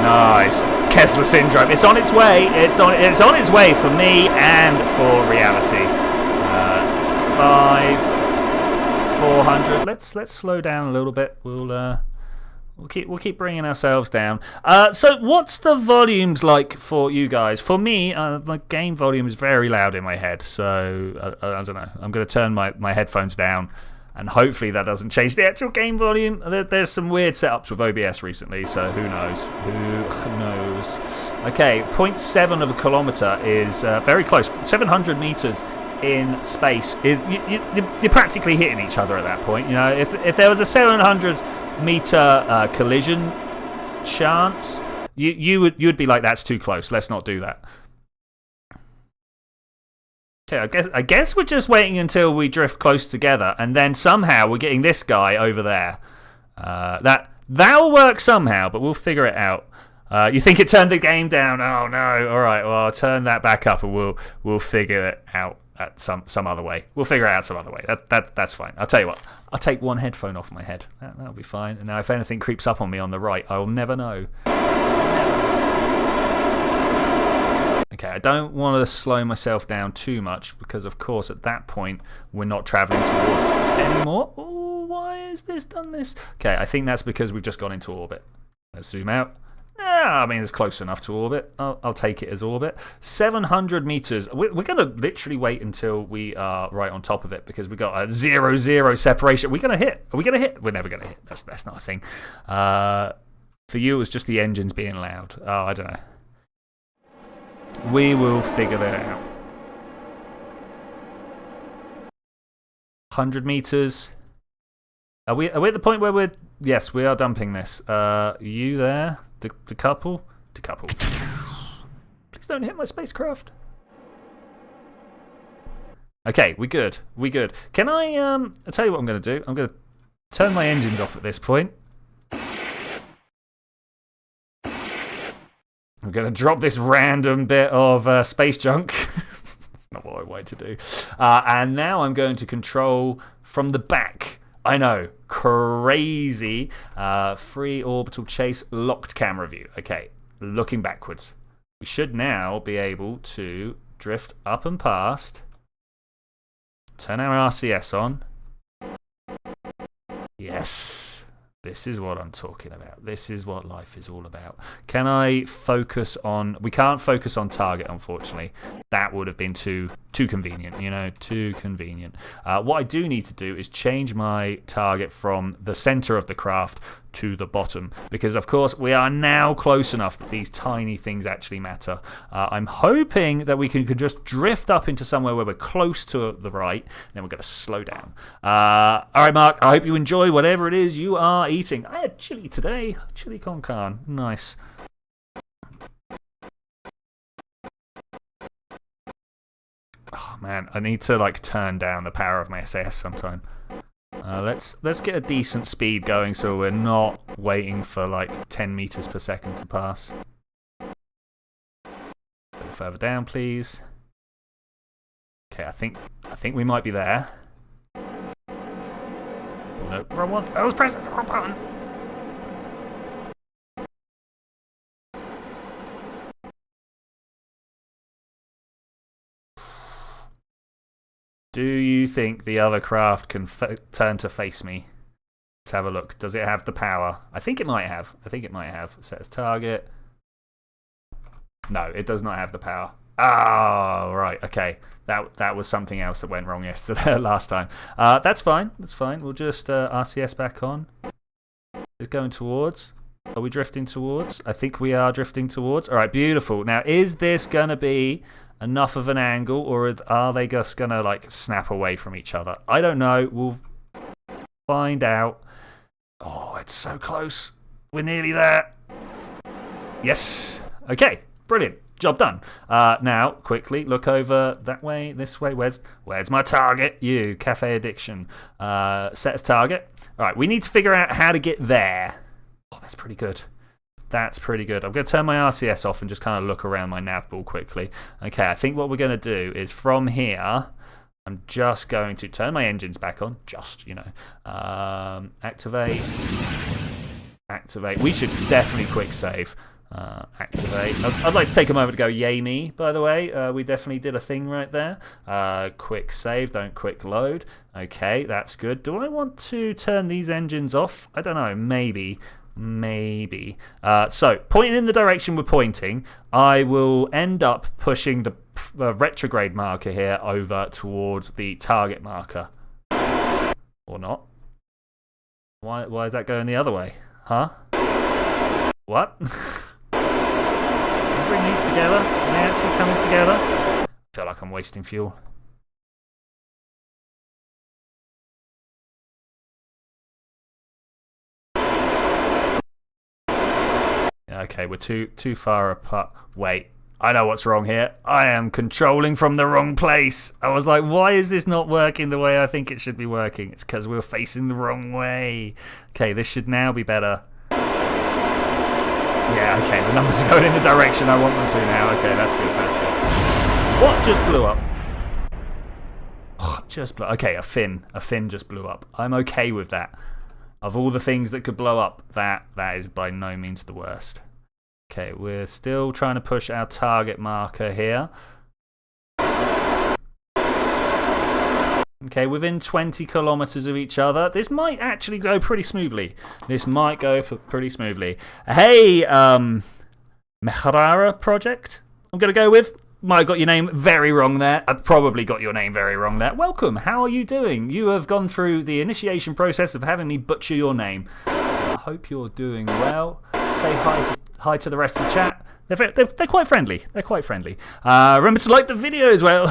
Nice. Kessler syndrome. It's on its way. It's on its way for me and for reality. 400. Let's slow down a little bit. We'll keep bringing ourselves down. So what's the volumes like for you guys? For me, my game volume is very loud in my head. So I don't know. I'm going to turn my headphones down. And hopefully that doesn't change the actual game volume. There's some weird setups with OBS recently, so who knows? Who knows? Okay, 0.7 of a kilometer is very close. 700 meters in space is you're practically hitting each other at that point. You know, if there was a 700 meter collision chance, you'd be like, that's too close. Let's not do that. Okay, I guess we're just waiting until we drift close together, and then somehow we're getting this guy over there. That'll work somehow, but we'll figure it out. You think it turned the game down? Oh no! All right, well I'll turn that back up, and we'll figure it out at some other way. We'll figure it out some other way. That's fine. I'll tell you what. I'll take one headphone off my head. That'll be fine. And now if anything creeps up on me on the right, I'll never know. Okay, I don't want to slow myself down too much because, of course, at that point, we're not travelling towards anymore. Oh, why has this done this? Okay, I think that's because we've just gone into orbit. Let's zoom out. I mean, it's close enough to orbit. I'll take it as orbit. 700 meters. We're going to literally wait until we are right on top of it because we've got a 0-0 separation. Are we going to hit? Are we going to hit? We're never going to hit. That's not a thing. For you, it was just the engines being loud. Oh, I don't know. We will figure that out. 100 meters. Are we at the point where we're... Yes, we are dumping this. You there? The couple? The couple. Please don't hit my spacecraft. Okay, we're good. We're good. Can I'll tell you what I'm going to do. I'm going to turn my engines off at this point. I'm going to drop this random bit of space junk. That's not what I wanted to do. And now I'm going to control from the back. I know, crazy. Free orbital chase, locked camera view. Okay, looking backwards. We should now be able to drift up and past. Turn our RCS on. Yes. This is what I'm talking about. This is what life is all about. Can I focus on... We can't focus on target, unfortunately. That would have been too convenient, you know, too convenient. What I do need to do is change my target from the center of the craft to the bottom because, of course, we are now close enough that these tiny things actually matter. I'm hoping that we can just drift up into somewhere where we're close to the right, and then we're going to slow down. All right, Mark, I hope you enjoy whatever it is you are eating. I had chili today. Chili con carne. Nice. Oh, man, I need to, like, turn down the power of my SAS sometime. Let's get a decent speed going so we're not waiting for like 10 meters per second to pass. A little further down, please. Okay, I think we might be there. Oh, no, wrong one. I was pressing the wrong button. Do you think the other craft can turn to face me? Let's have a look. Does it have the power? I think it might have. Set as target. No, it does not have the power. Oh, right. Okay. That was something else that went wrong yesterday, last time. That's fine. That's fine. We'll just RCS back on. It's going towards. Are we drifting towards? I think we are drifting towards. All right, beautiful. Now, is this going to be enough of an angle, or are they just going to like snap away from each other? I don't know. We'll find out. Oh, it's so close. We're nearly there. Yes. Okay, brilliant. Job done. Now, quickly look over that way, this way. Where's my target? You, cafe addiction. Set as target. All right, we need to figure out how to get there. Oh, that's pretty good. That's pretty good. I'm going to turn my RCS off and just kind of look around my nav ball quickly. Okay, I think what we're going to do is from here, I'm just going to turn my engines back on. Just, you know. Activate. Activate. We should definitely quick save. Activate. I'd like to take a moment to go, yay me, by the way. We definitely did a thing right there. Quick save, don't quick load. Okay, that's good. Do I want to turn these engines off? I don't know, maybe. Maybe. So, pointing in the direction we're pointing, I will end up pushing the retrograde marker here over towards the target marker. Or not. Why is that going the other way? Huh? What? Bring these together? Are they actually coming together? I feel like I'm wasting fuel. Okay, we're too far apart. Wait, I know what's wrong here. I am controlling from the wrong place. I was like, why is this not working the way I think it should be working? It's because we're facing the wrong way. Okay, this should now be better. Yeah, okay, the numbers are going in the direction I want them to now. Okay, that's good, that's good. What just blew up? Oh, okay, a fin. A fin just blew up. I'm okay with that. Of all the things that could blow up, that is by no means the worst. Okay, we're still trying to push our target marker here. Okay, within 20 kilometers of each other. This might actually go pretty smoothly. This might go pretty smoothly. Hey, Mehrara Project, I'm going to go with. Might have got your name very wrong there. I've probably got your name very wrong there. Welcome. How are you doing? You have gone through the initiation process of having me butcher your name. I hope you're doing well. Say hi to the rest of the chat. They're quite friendly. They're quite friendly. Remember to like the video as well.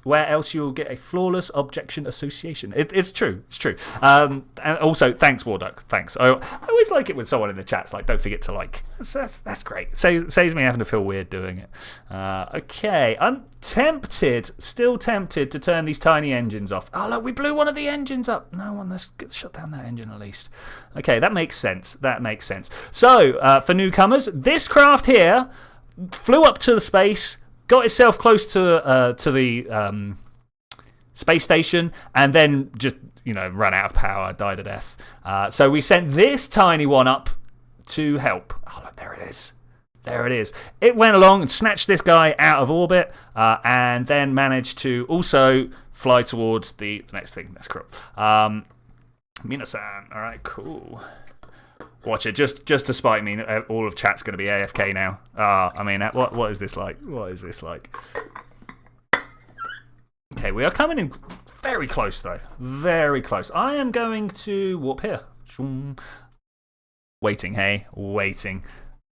Where else you'll get a flawless objection association. It's true. It's true. And also, thanks, Warduck. Thanks. I always like it when someone in the chat's like, don't forget to like. That's great. Saves me having to feel weird doing it. Okay. I'm still tempted to turn these tiny engines off. Oh, look, we blew one of the engines up. No one, let's shut down that engine at least. Okay, that makes sense. That makes sense. So, for newcomers, this craft here flew up to the space, got itself close to the space station, and then just, ran out of power, died a death. So we sent this tiny one up to help. Oh, look, there it is. There it is. It went along and snatched this guy out of orbit, and then managed to also fly towards the next thing. That's cool. Minasan. All right, cool. Watch it, just to spite me. All of chat's going to be AFK now. I mean, what is this like? What is this like? Okay, we are coming in very close though. Very close. I am going to warp here. Waiting, hey, waiting.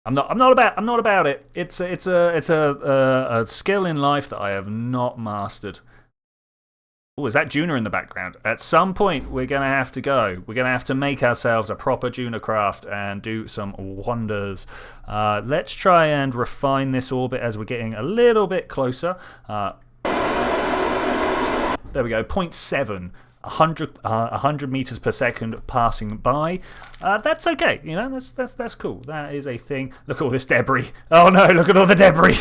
I'm not about it. It's a skill in life that I have not mastered. Oh, is that Juna in the background? At some point, we're going to have to go. We're going to have to make ourselves a proper Juna craft and do some wonders. Let's try and refine this orbit as we're getting a little bit closer. There we go, 0.7. 100 meters per second passing by. That's okay, that's cool. That is a thing. Look at all this debris. Oh no, look at all the debris.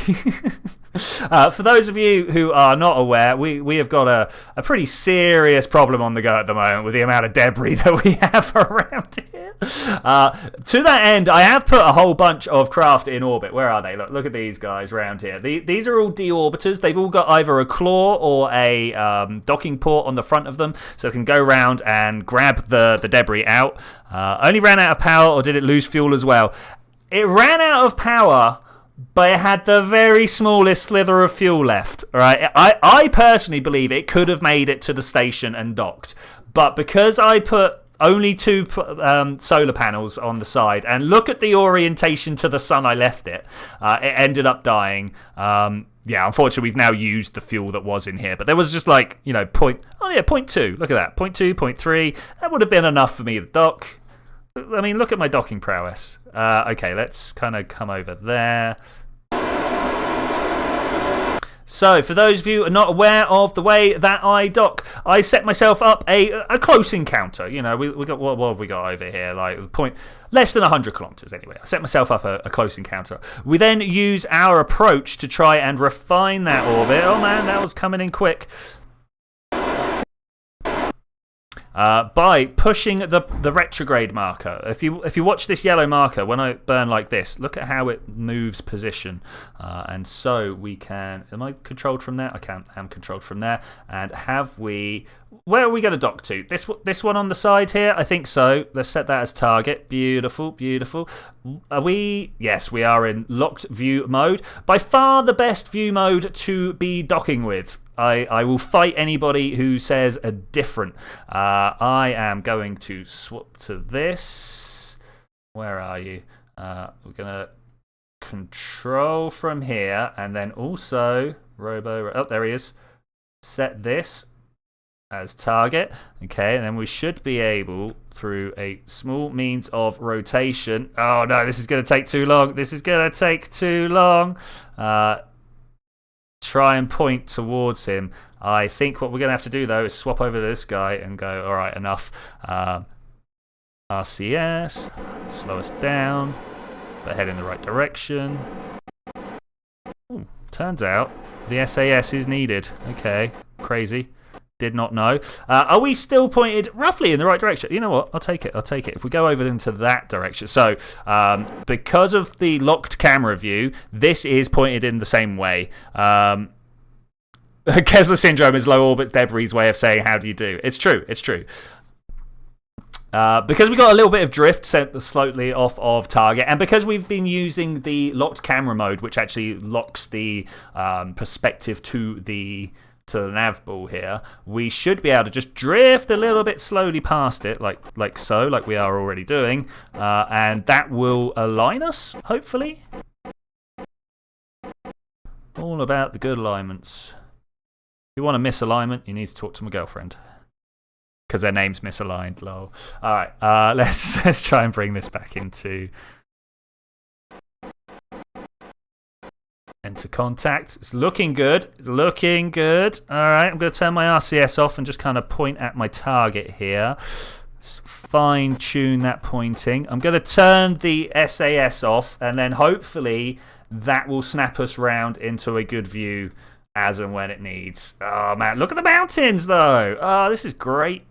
For those of you who are not aware, we have got a pretty serious problem on the go at the moment with the amount of debris that we have around here. To that end, I have put a whole bunch of craft in orbit. Where are they? Look at these guys around here. These are all deorbiters. They've all got either a claw or a docking port on the front of them, so it can go around and grab the debris out. Only ran out of power, or did it lose fuel as well? It ran out of power, but it had the very smallest slither of fuel left. Right? I personally believe it could have made it to the station and docked, but because I put only 2 solar panels on the side, and look at the orientation to the sun I left it, it ended up dying. Yeah, unfortunately, we've now used the fuel that was in here. But there was just like, 0.2. Look at that. 0.2, 0.3. That would have been enough for me to dock. I mean, look at my docking prowess. Okay, let's kind of come over there. So, for those of you who are not aware of the way that I dock, I set myself up a close encounter. You know, we got what have we got over here? Like the point, less than 100 kilometers anyway. I set myself up a close encounter. We then use our approach to try and refine that orbit. Oh man, that was coming in quick. By pushing the retrograde marker. If you watch this yellow marker, when I burn like this, look at how it moves position. And so we can... Am I controlled from there? I'm controlled from there. And have we... Where are we going to dock to? This one on the side here? I think so. Let's set that as target. Beautiful, beautiful. Are we... Yes, we are in locked view mode. By far the best view mode to be docking with. I will fight anybody who says a different. I am going to swap to this. Where are you? We're going to control from here and then also robo. Oh, there he is. Set this as target. Okay, and then we should be able, through a small means of rotation. Oh no, this is going to take too long. This is going to take too long. Try and point towards him. I think what we're going to have to do, though, is swap over to this guy and go, all right, enough. RCS, slow us down, but head in the right direction. Ooh, turns out the SAS is needed. Okay, crazy. Did not know. Are we still pointed roughly in the right direction? You know what? I'll take it. If we go over into that direction. So, because of the locked camera view, this is pointed in the same way. Kessler syndrome is low orbit debris' way of saying, how do you do? It's true. Because we got a little bit of drift sent slightly off of target, and because we've been using the locked camera mode, which actually locks the perspective to the nav ball here, we should be able to just drift a little bit slowly past it, like so, like we are already doing, and that will align us, hopefully. All about the good alignments. If you want a misalignment, you need to talk to my girlfriend. Because their name's misaligned, lol. Alright, let's try and bring this back into contact. It's looking good. Alright, I'm going to turn my RCS off and just kind of point at my target here. Fine tune that pointing. I'm going to turn the SAS off, and then hopefully that will snap us round into a good view as and when it needs. Oh man, look at the mountains though. Oh, this is great.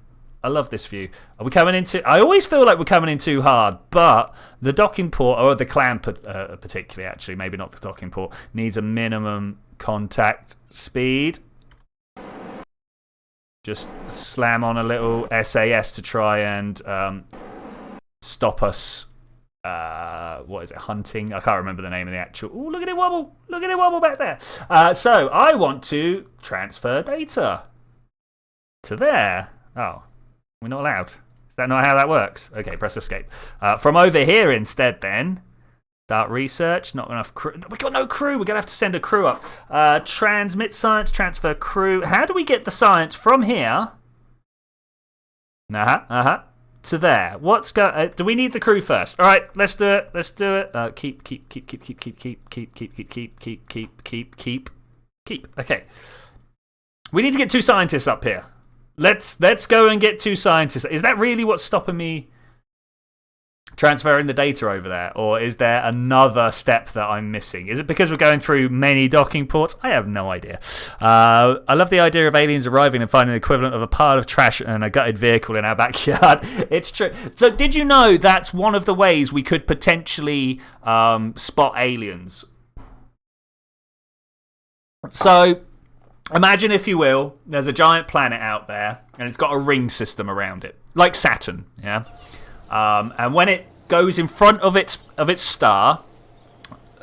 I love this view. Are we coming into... I always feel like we're coming in too hard, but the docking port, or the clamp particularly, actually, maybe not the docking port, needs a minimum contact speed. Just slam on a little SAS to try and stop us. What is it? Hunting? I can't remember the name of the actual... Oh, look at it wobble. Look at it wobble back there. So, I want to transfer data to there. Oh. We're not allowed. Is that not how that works? Okay, press escape. From over here instead then. Start research. Not enough crew. We've got no crew. We're going to have to send a crew up. Transmit science, transfer crew. How do we get the science from here? To there. Do we need the crew first? All right, let's do it. Keep. Okay. We need to get 2 scientists up here. Let's go and get 2 scientists. Is that really what's stopping me transferring the data over there? Or is there another step that I'm missing? Is it because we're going through many docking ports? I have no idea. I love the idea of aliens arriving and finding the equivalent of a pile of trash and a gutted vehicle in our backyard. It's true. So did you know that's one of the ways we could potentially spot aliens? So... imagine, if you will, there's a giant planet out there, and it's got a ring system around it, like Saturn, yeah. And when it goes in front of its star,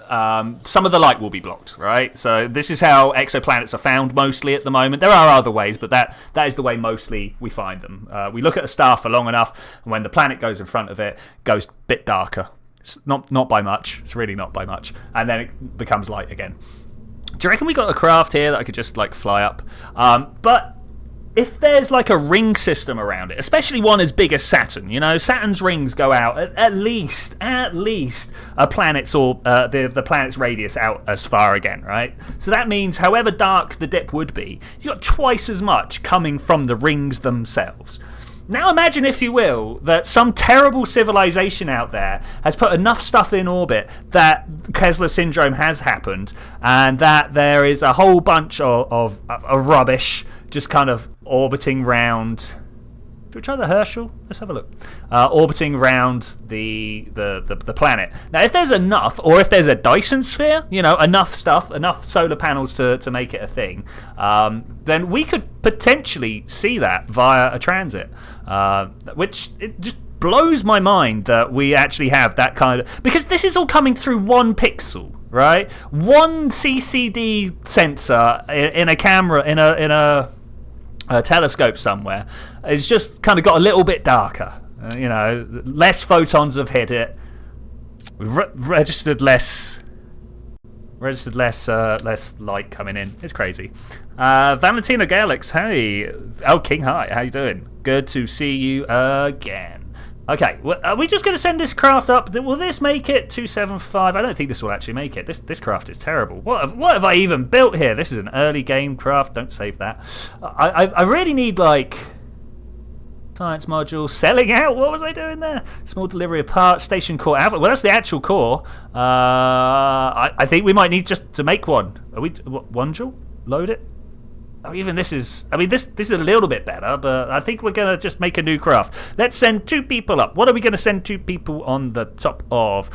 some of the light will be blocked, right? So this is how exoplanets are found mostly at the moment. There are other ways, but that is the way mostly we find them. We look at a star for long enough, and when the planet goes in front of it, it goes a bit darker. It's not by much. It's really not by much, and then it becomes light again. Do you reckon we got a craft here that I could just like fly up? But if there's like a ring system around it, especially one as big as Saturn, you know, Saturn's rings go out at least a planet's or the planet's radius out as far again, right? So that means however dark the dip would be, you got twice as much coming from the rings themselves. Now imagine, if you will, that some terrible civilization out there has put enough stuff in orbit that Kessler syndrome has happened, and that there is a whole bunch of rubbish just kind of orbiting round. Do we try the Herschel? Let's have a look. Orbiting round the planet. Now, if there's enough, or if there's a Dyson sphere, you know, enough stuff, enough solar panels to make it a thing, then we could potentially see that via a transit, which it just blows my mind that we actually have that kind of... Because this is all coming through one pixel, right? One CCD sensor in a camera, in a telescope somewhere. It's just kind of got a little bit darker. You know, less photons have hit it. We've registered less light coming in. It's crazy. Valentina Galix, hey. Oh, King Hi, how you doing? Good to see you again. Okay, well, are we just going to send this craft up? Will this make it 275? I don't think this will actually make it. This craft is terrible. What have I even built here? This is an early game craft. Don't save that. I really need, like, science module. Selling out? What was I doing there? Small delivery of parts. Station core alpha. Well, that's the actual core. I think we might need just to make one. Are we... One joule? Load it? Oh, even this is... I mean, this is a little bit better, but I think we're going to just make a new craft. Let's send 2 people up. What are we going to send 2 people on the top of?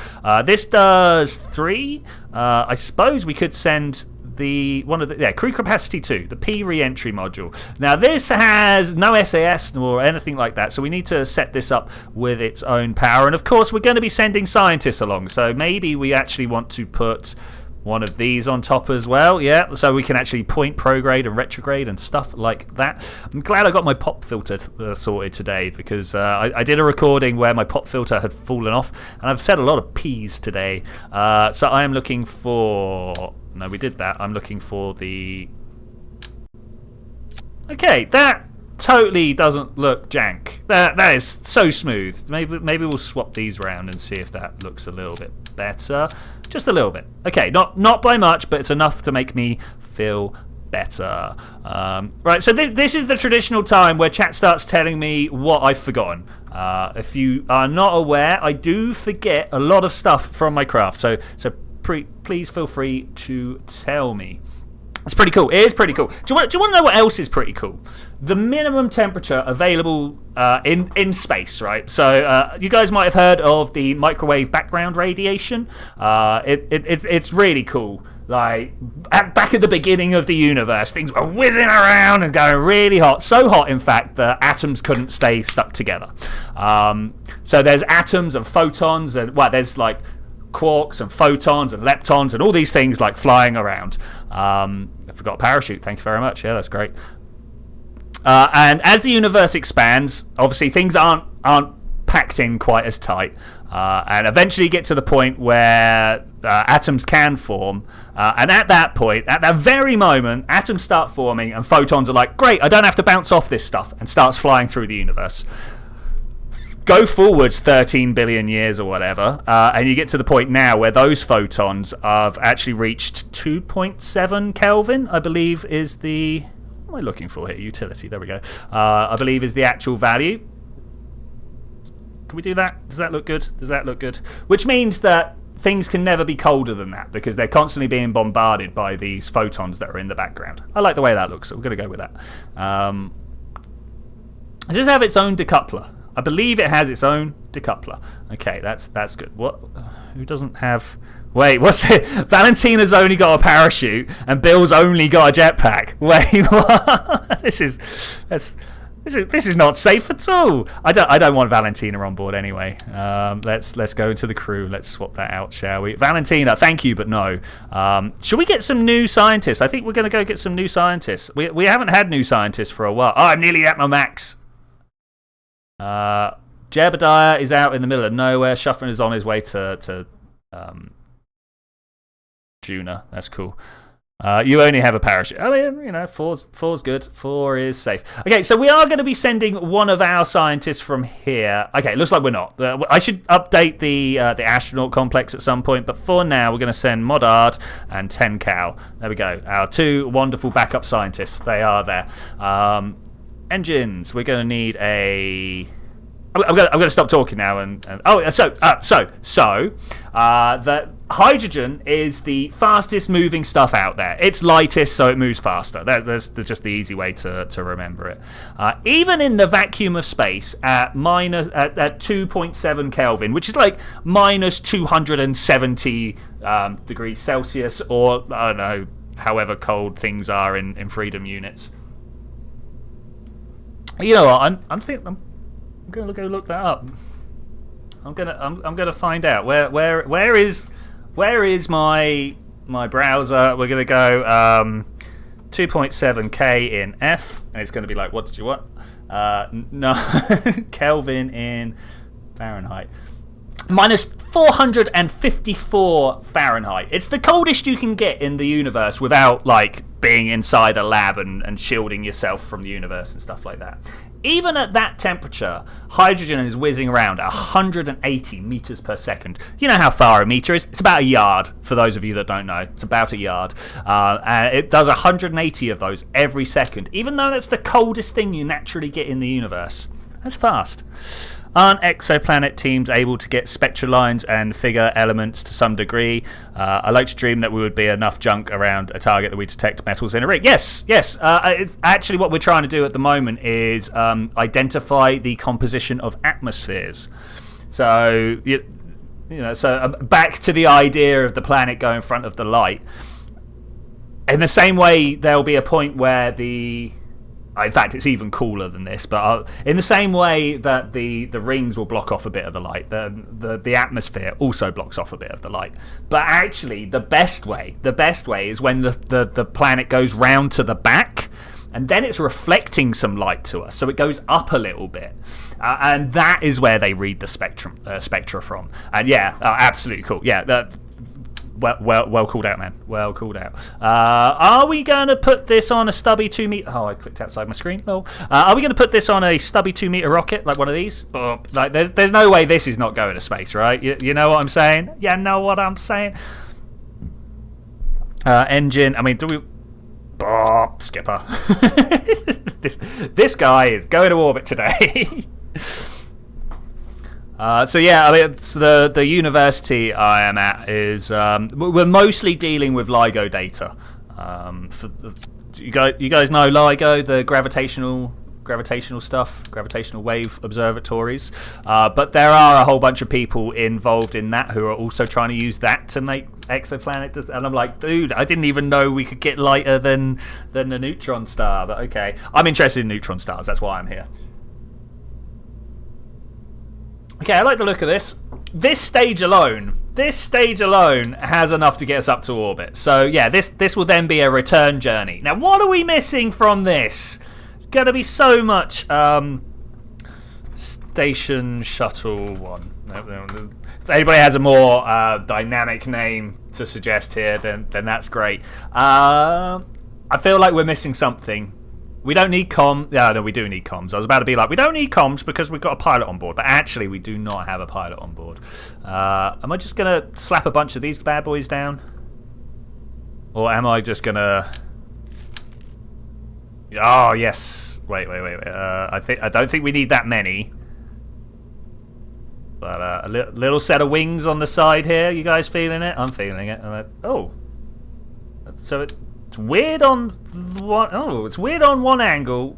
This does 3. I suppose we could send crew capacity 2, the P re-entry module. Now, this has no SAS or anything like that, so we need to set this up with its own power. And, of course, we're going to be sending scientists along, so maybe we actually want to put... one of these on top as well, yeah, so we can actually point, prograde, and retrograde and stuff like that. I'm glad I got my pop filter sorted today, because I did a recording where my pop filter had fallen off, and I've said a lot of P's today. So I am looking for... No, we did that. I'm looking for the... Okay, that totally doesn't look jank. That is so smooth. Maybe we'll swap these around and see if that looks a little bit better. Just a little bit. Okay, not by much, but it's enough to make me feel better. Right, so this is the traditional time where chat starts telling me what I've forgotten. If you are not aware, I do forget a lot of stuff from my craft, so please feel free to tell me. It's pretty cool. It is pretty cool. Do you want to know what else is pretty cool? The minimum temperature available in space, right? So you guys might have heard of the microwave background radiation. It's really cool. Like, back at the beginning of the universe, things were whizzing around and going really hot. So hot, in fact, that atoms couldn't stay stuck together. So there's atoms and photons, and there's like quarks and photons and leptons and all these things like flying around. I forgot a parachute. Thanks very much. Yeah, that's great. And as the universe expands, obviously things aren't packed in quite as tight, and eventually get to the point where atoms can form. And at that point, at that very moment, atoms start forming, and photons are like, great, I don't have to bounce off this stuff, and starts flying through the universe. Go forwards 13 billion years or whatever, and you get to the point now where those photons have actually reached 2.7 Kelvin, I believe is the... What am I looking for here? Utility, there we go. I believe is the actual value. Can we do that? Does that look good? Does that look good? Which means that things can never be colder than that, because they're constantly being bombarded by these photons that are in the background. I like the way that looks, so we're going to go with that. Does this have its own decoupler? I believe it has its own decoupler. Okay, that's good. What? Who doesn't have... Wait, what's it? Valentina's only got a parachute and Bill's only got a jetpack. Wait, what? This is not safe at all. I don't want Valentina on board anyway. Let's go into the crew. Let's swap that out, shall we? Valentina, thank you, but no. Should we get some new scientists? I think we're going to go get some new scientists. We haven't had new scientists for a while. Oh, I'm nearly at my max. Jebediah is out in the middle of nowhere. Shufflin is on his way to Juna. That's cool. You only have a parachute. I mean, you know, four's good. 4 is safe. Okay, so we are going to be sending one of our scientists from here. Okay, looks like we're not. I should update the astronaut complex at some point, but for now, we're going to send Modard and 10 Cal. There we go. Our 2 wonderful backup scientists. They are there. Engines. We're going to need a... I'm going to stop talking now. The hydrogen is the fastest moving stuff out there. It's lightest, so it moves faster. That's just the easy way to remember it. Even in the vacuum of space at 2.7 Kelvin, which is like minus 270 degrees Celsius, or I don't know, however cold things are in freedom units. You know what? I'm gonna go look that up. I'm gonna find out where is my browser. We're gonna go 2.7K in F, and it's gonna be like, what did you want? No, Kelvin in Fahrenheit. Minus 454 Fahrenheit. It's the coldest you can get in the universe without like being inside a lab and shielding yourself from the universe and stuff like that. Even at that temperature, hydrogen is whizzing around at 180 meters per second. You know how far a meter is? It's about a yard, for those of you that don't know. It's about a yard. And it does 180 of those every second, even though that's the coldest thing you naturally get in the universe. That's fast. Aren't exoplanet teams able to get spectral lines and figure elements to some degree? I like to dream that we would be enough junk around a target that we detect metals in a ring. Yes. Actually, what we're trying to do at the moment is identify the composition of atmospheres. So, back to the idea of the planet going in front of the light. In the same way, there'll be a point where in fact, it's even cooler than this, but in the same way that the rings will block off a bit of the light, the atmosphere also blocks off a bit of the light. But actually, the best way is when the planet goes round to the back, and then it's reflecting some light to us, so it goes up a little bit, and that is where they read the spectra from. And yeah, absolutely cool. Yeah. Well called out, man. Well called out. Are we going to put this on a stubby 2 meter? Oh, I clicked outside my screen. Oh, are we going to put this on a stubby 2 meter rocket, like one of these? Like, there's no way this is not going to space, right? You know what I'm saying? You know what I'm saying? Engine. I mean, do we? Skipper. This guy is going to orbit today. So yeah, I mean, it's the university I am at is we're mostly dealing with LIGO data. You guys know LIGO, the gravitational stuff, gravitational wave observatories. But there are a whole bunch of people involved in that who are also trying to use that to make exoplanets. And I'm like, dude, I didn't even know we could get lighter than a neutron star. But okay, I'm interested in neutron stars. That's why I'm here. Okay, I like the look of this. This stage alone has enough to get us up to orbit. So yeah, this will then be a return journey. Now, what are we missing from this? Going to be so much Station Shuttle 1. If anybody has a more dynamic name to suggest here, then that's great. I feel like we're missing something. We don't need comms. No, we do need comms. I was about to be like, we don't need comms because we've got a pilot on board. But actually, we do not have a pilot on board. Am I just going to slap a bunch of these bad boys down? Or am I just going to... Oh, yes. Wait. I don't think we need that many. But a little set of wings on the side here. You guys feeling it? I'm feeling it. Oh. So it's weird on one. Oh, it's weird on one angle,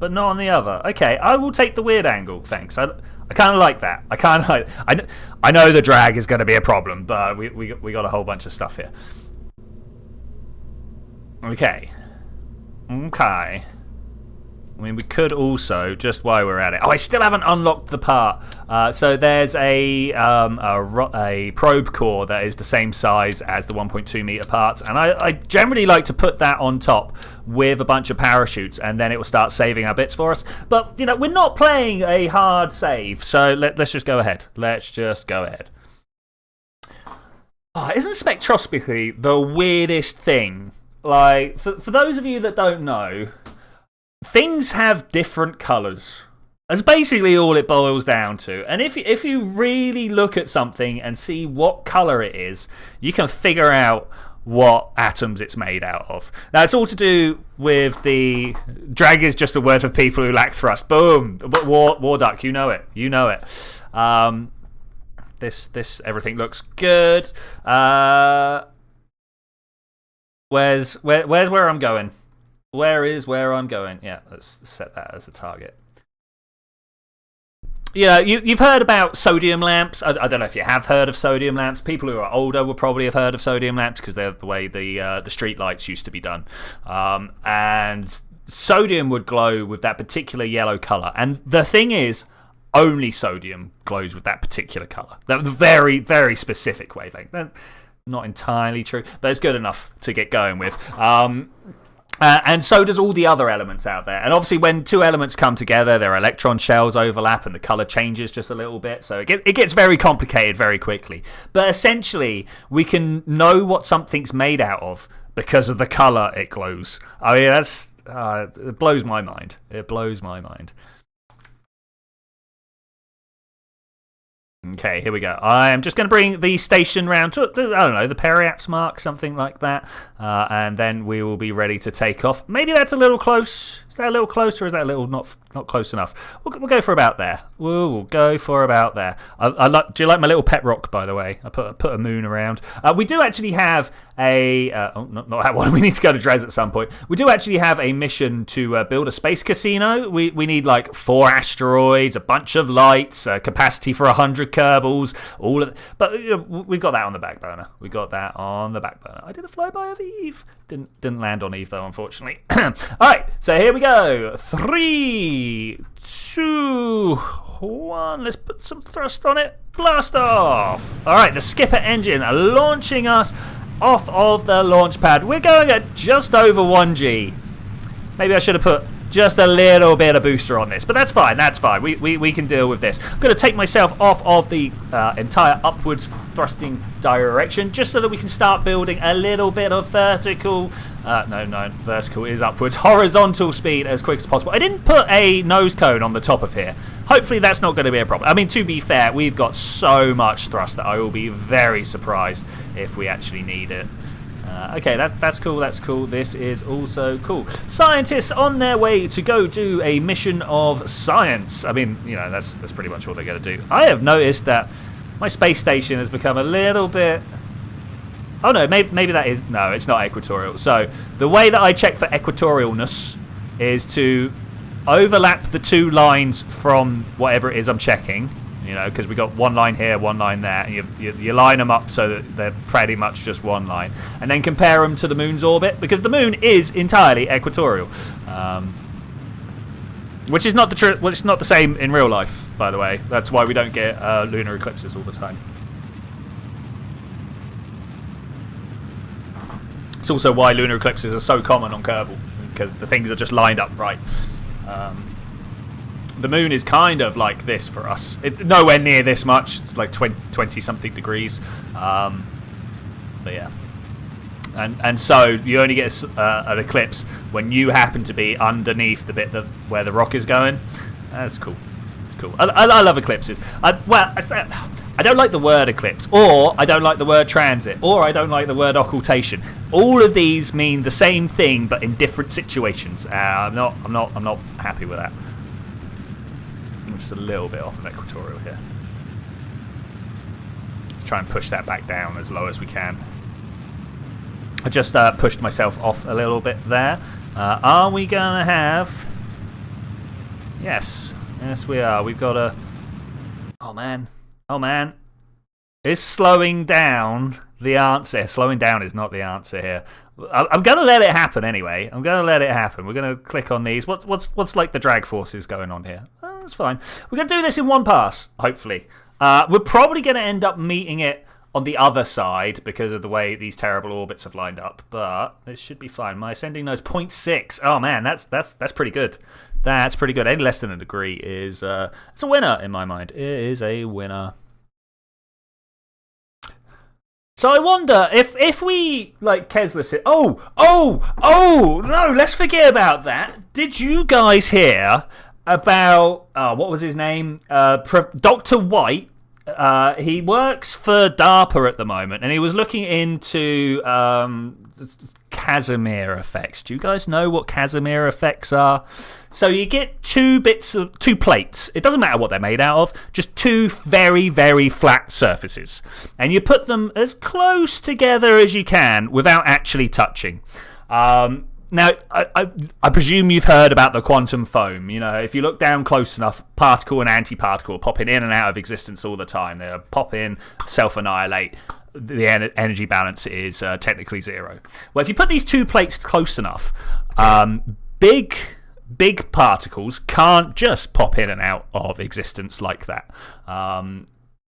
but not on the other. Okay, I will take the weird angle. Thanks. I kind of like that. I know the drag is going to be a problem, but we got a whole bunch of stuff here. Okay. I mean, we could also, just while we're at it... Oh, I still haven't unlocked the part. So there's a probe core that is the same size as the 1.2 meter parts. And I generally like to put that on top with a bunch of parachutes, and then it will start saving our bits for us. But, you know, we're not playing a hard save. So let's just go ahead. Oh, isn't spectroscopy the weirdest thing? Like, for those of you that don't know, things have different colours. That's basically all it boils down to. And if you really look at something and see what colour it is, you can figure out what atoms it's made out of. Now, it's all to do with the... Drag is just a word for people who lack thrust. Boom! War duck, you know it. You know it. This everything looks good. Where's where I'm going? Where I'm going? Yeah, let's set that as a target. Yeah, you've heard about sodium lamps. I don't know if you have heard of sodium lamps. People who are older will probably have heard of sodium lamps because they're the way the street lights used to be done. And sodium would glow with that particular yellow colour. And the thing is, only sodium glows with that particular colour. That very, very specific wavelength. Not entirely true, but it's good enough to get going with. And so does all the other elements out there. And obviously when two elements come together, their electron shells overlap and the colour changes just a little bit. So it gets very complicated very quickly. But essentially, we can know what something's made out of because of the colour it glows. I mean, it blows my mind. It blows my mind. Okay, here we go. I'm just going to bring the station round to, I don't know, the periapse mark, something like that. And then we will be ready to take off. Maybe that's a little close. Is that a little close or is that a little not close enough? We'll go for about there. We'll go for about there. Do you like my little pet rock, by the way? I put a moon around. We do actually have a... not that one. We need to go to Dres at some point. We do actually have a mission to build a space casino. We need like 4 asteroids, a bunch of lights, capacity for 100 Kerbals, all of... But we've got that on the back burner. We got that on the back burner. I did a flyby of Eve. Didn't land on Eve, though, unfortunately. All right, so here we go. 3, 2, 1. Let's put some thrust on it. Blast off. All right, the skipper engine launching us off of the launch pad. We're going at just over 1G. Maybe I should have put just a little bit of booster on this, but that's fine. That's fine. We can deal with this. I'm going to take myself off of the entire upwards thrusting direction just so that we can start building a little bit of vertical. No, vertical is upwards. Horizontal speed as quick as possible. I didn't put a nose cone on the top of here. Hopefully that's not going to be a problem. I mean, to be fair, we've got so much thrust that I will be very surprised if we actually need it. Okay, that's cool, that's cool. This is also cool. Scientists on their way to go do a mission of science. I mean, you know, that's pretty much all they're going to do. I have noticed that my space station has become a little bit... Oh, no, maybe that is... No, it's not equatorial. So, the way that I check for equatorialness is to overlap the 2 lines from whatever it is I'm checking. You know, because we got 1 line here, 1 line there, and you line them up so that they're pretty much just 1 line, and then compare them to the moon's orbit, because the moon is entirely equatorial, which is not the same in real life, by the way. That's why we don't get lunar eclipses all the time. It's also why lunar eclipses are so common on Kerbal, because the things are just lined up right. The moon is kind of like this for us. It's nowhere near this much. It's like 20-something degrees. But yeah. And so you only get an eclipse when you happen to be underneath the bit where the rock is going. That's cool. It's cool. I love eclipses. I don't like the word eclipse, or I don't like the word transit, or I don't like the word occultation. All of these mean the same thing, but in different situations. I'm not happy with that. Just a little bit off of equatorial here. Try and push that back down as low as we can. I just pushed myself off a little bit there. Are we going to have... Yes we are. We've got a... Oh man. Is slowing down the answer? Slowing down is not the answer here. I'm going to let it happen anyway. I'm going to let it happen. We're going to click on these. What's like the drag forces going on here? That's fine. We're going to do this in 1 pass, hopefully. We're probably going to end up meeting it on the other side because of the way these terrible orbits have lined up. But this should be fine. My ascending nose 0.6. Oh man, that's pretty good. That's pretty good. Any less than a degree is it's a winner in my mind. It is a winner. So I wonder if we like Keslis it. Oh no! Let's forget about that. Did you guys hear about what was his name? Dr. White. He works for DARPA at the moment, and he was looking into Casimir effects. Do you guys know what Casimir effects are? So you get two plates. It doesn't matter what they're made out of, just two very, very flat surfaces. And you put them as close together as you can without actually touching. Now, I presume you've heard about the quantum foam. You know, if you look down close enough, particle and antiparticle are popping in and out of existence all the time. They pop in, self-annihilate. The energy balance is technically zero. Well, if you put these two plates close enough, big particles can't just pop in and out of existence like that.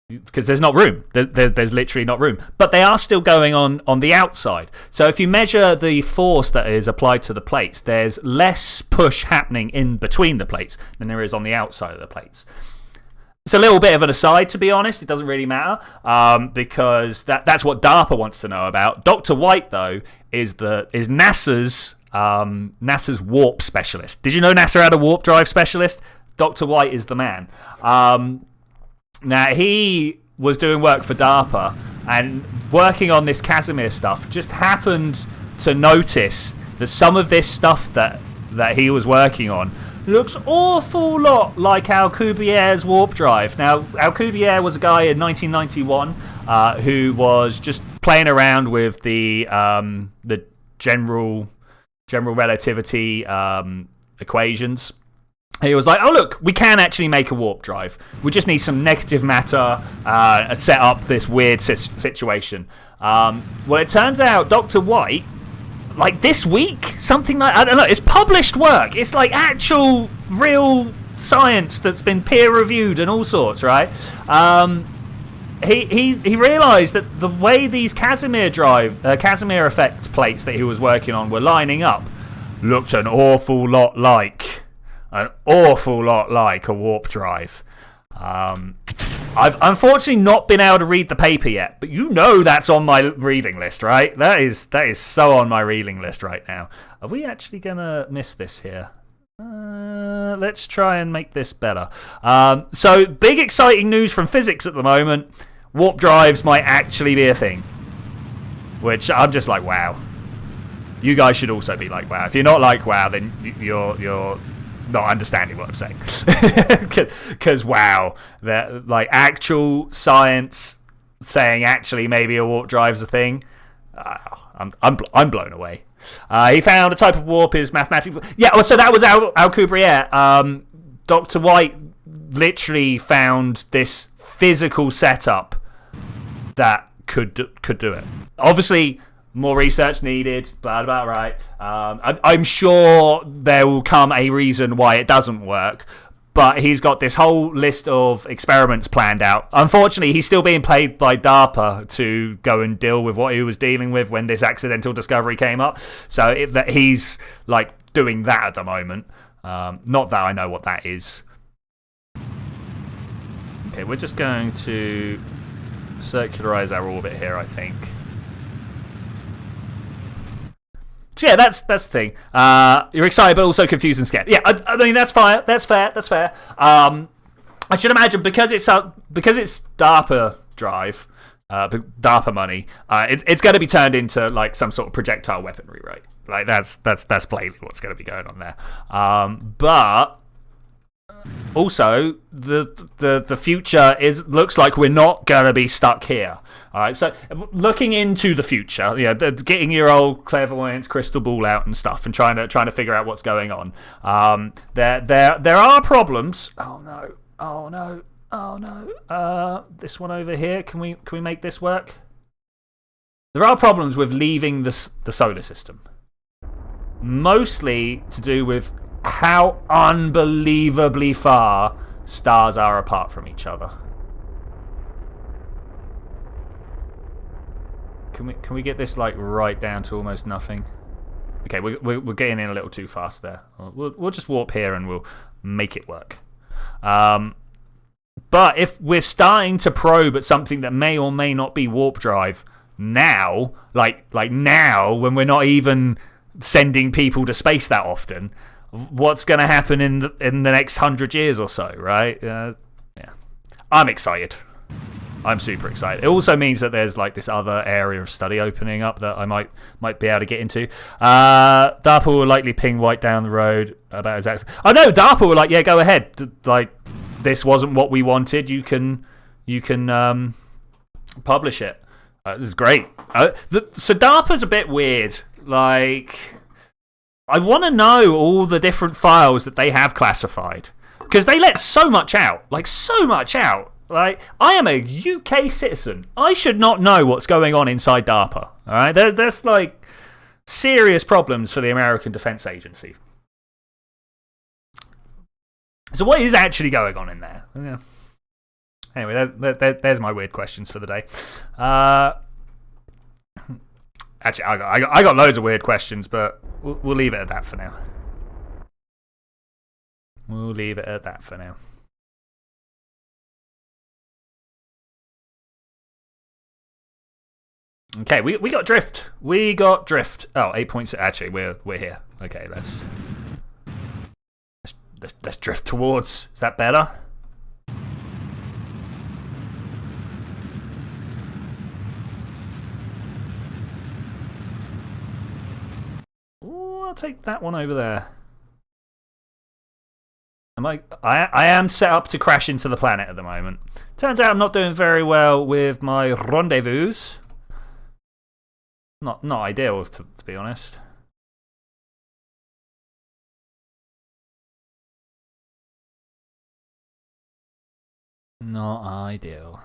Because there's not room. There's literally not room. But they are still going on the outside. So if you measure the force that is applied to the plates, there's less push happening in between the plates than there is on the outside of the plates. It's a little bit of an aside, to be honest. It doesn't really matter because that's what DARPA wants to know about. Dr. White, though, is NASA's warp specialist. Did you know NASA had a warp drive specialist? Dr. White is the man. Now, he was doing work for DARPA and working on this Casimir stuff, just happened to notice that some of this stuff that he was working on looks awful lot like Alcubierre's warp drive. Now, Alcubierre was a guy in 1991 who was just playing around with the general relativity equations. He was like, oh, look, we can actually make a warp drive. We just need some negative matter set up this weird situation. Well, it turns out Dr. White, like this week, something like, I don't know, it's published work. It's like actual, real science that's been peer-reviewed and all sorts, right? He realised that the way these Casimir effect plates that he was working on were lining up looked an awful lot like a warp drive. I've unfortunately not been able to read the paper yet, but you know that's on my reading list, right? That is so on my reading list right now. Are we actually gonna miss this here? Let's try and make this better. So big exciting news from physics at the moment. Warp drives might actually be a thing, which I'm just like, wow. You guys should also be like, wow. If you're not like, wow, then you're not understanding what I'm saying. Because wow, that like actual science saying actually maybe a warp drive's a thing. I'm blown away. He found a type of warp is mathematically. Yeah, so that was Alcubierre. Dr. White literally found this physical setup that could do it. Obviously, more research needed, blah, blah, right. I'm sure there will come a reason why it doesn't work, but he's got this whole list of experiments planned out. Unfortunately, he's still being paid by DARPA to go and deal with what he was dealing with when this accidental discovery came up. So he's like doing that at the moment. Not that I know what that is. Okay, we're just going to circularize our orbit here, I think. So yeah, that's the thing. You're excited, but also confused and scared. Yeah, I mean that's fair. That's fair. I should imagine because it's DARPA drive, DARPA money. It's going to be turned into like some sort of projectile weaponry, right? Like that's plainly what's going to be going on there. But also the future looks like we're not going to be stuck here. All right, so looking into the future, getting your old clairvoyance crystal ball out and stuff, and trying to figure out what's going on. There are problems. Oh no! This one over here. Can we make this work? There are problems with leaving the solar system, mostly to do with how unbelievably far stars are apart from each other. Can we get this like right down to almost nothing? Okay, we're getting in a little too fast there. We'll just warp here and we'll make it work. But if we're starting to probe at something that may or may not be warp drive, now, like now, when we're not even sending people to space that often, what's going to happen in the next 100 years or so, right? Yeah, I'm excited. I'm super excited. It also means that there's like this other area of study opening up that I might be able to get into. DARPA will likely ping White down the road about exactly. Oh no, DARPA were like, yeah, go ahead. Like, this wasn't what we wanted. You can publish it. This is great. So DARPA's a bit weird. Like, I want to know all the different files that they have classified, because they let so much out. Like, so much out. Like, I am a UK citizen. I should not know what's going on inside DARPA. All right, there's like serious problems for the American Defense Agency. So what is actually going on in there? Yeah. Anyway, there's my weird questions for the day. Actually, I got loads of weird questions, but we'll leave it at that for now. We'll leave it at that for now. Okay, we got drift. We got drift. Oh, 8.6. Actually, we're here. Okay, let's drift towards. Is that better? Ooh, I'll take that one over there. I am set up to crash into the planet at the moment. Turns out I'm not doing very well with my rendezvous. Not ideal, to be honest. Not ideal.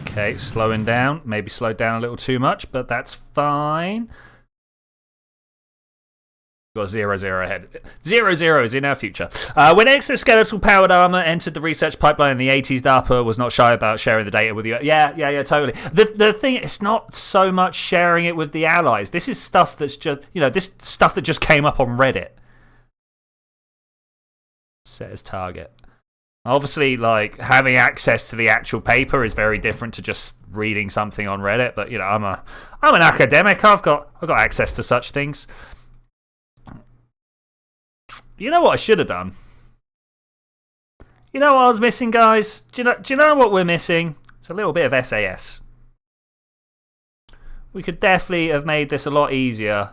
Okay, slowing down. Maybe slowed down a little too much, but that's fine. Got 0-0 ahead. 0-0 is in our future. When exoskeletal powered armor entered the research pipeline in the 80s, DARPA was not shy about sharing the data with you. Yeah, totally. The thing, it's not so much sharing it with the allies. This is stuff that's just, this stuff that just came up on Reddit. Set as target. Obviously, like, having access to the actual paper is very different to just reading something on Reddit. But I'm an academic. I've got access to such things. You know what I should have done? You know what I was missing, guys? Do you know what we're missing? It's a little bit of SAS. We could definitely have made this a lot easier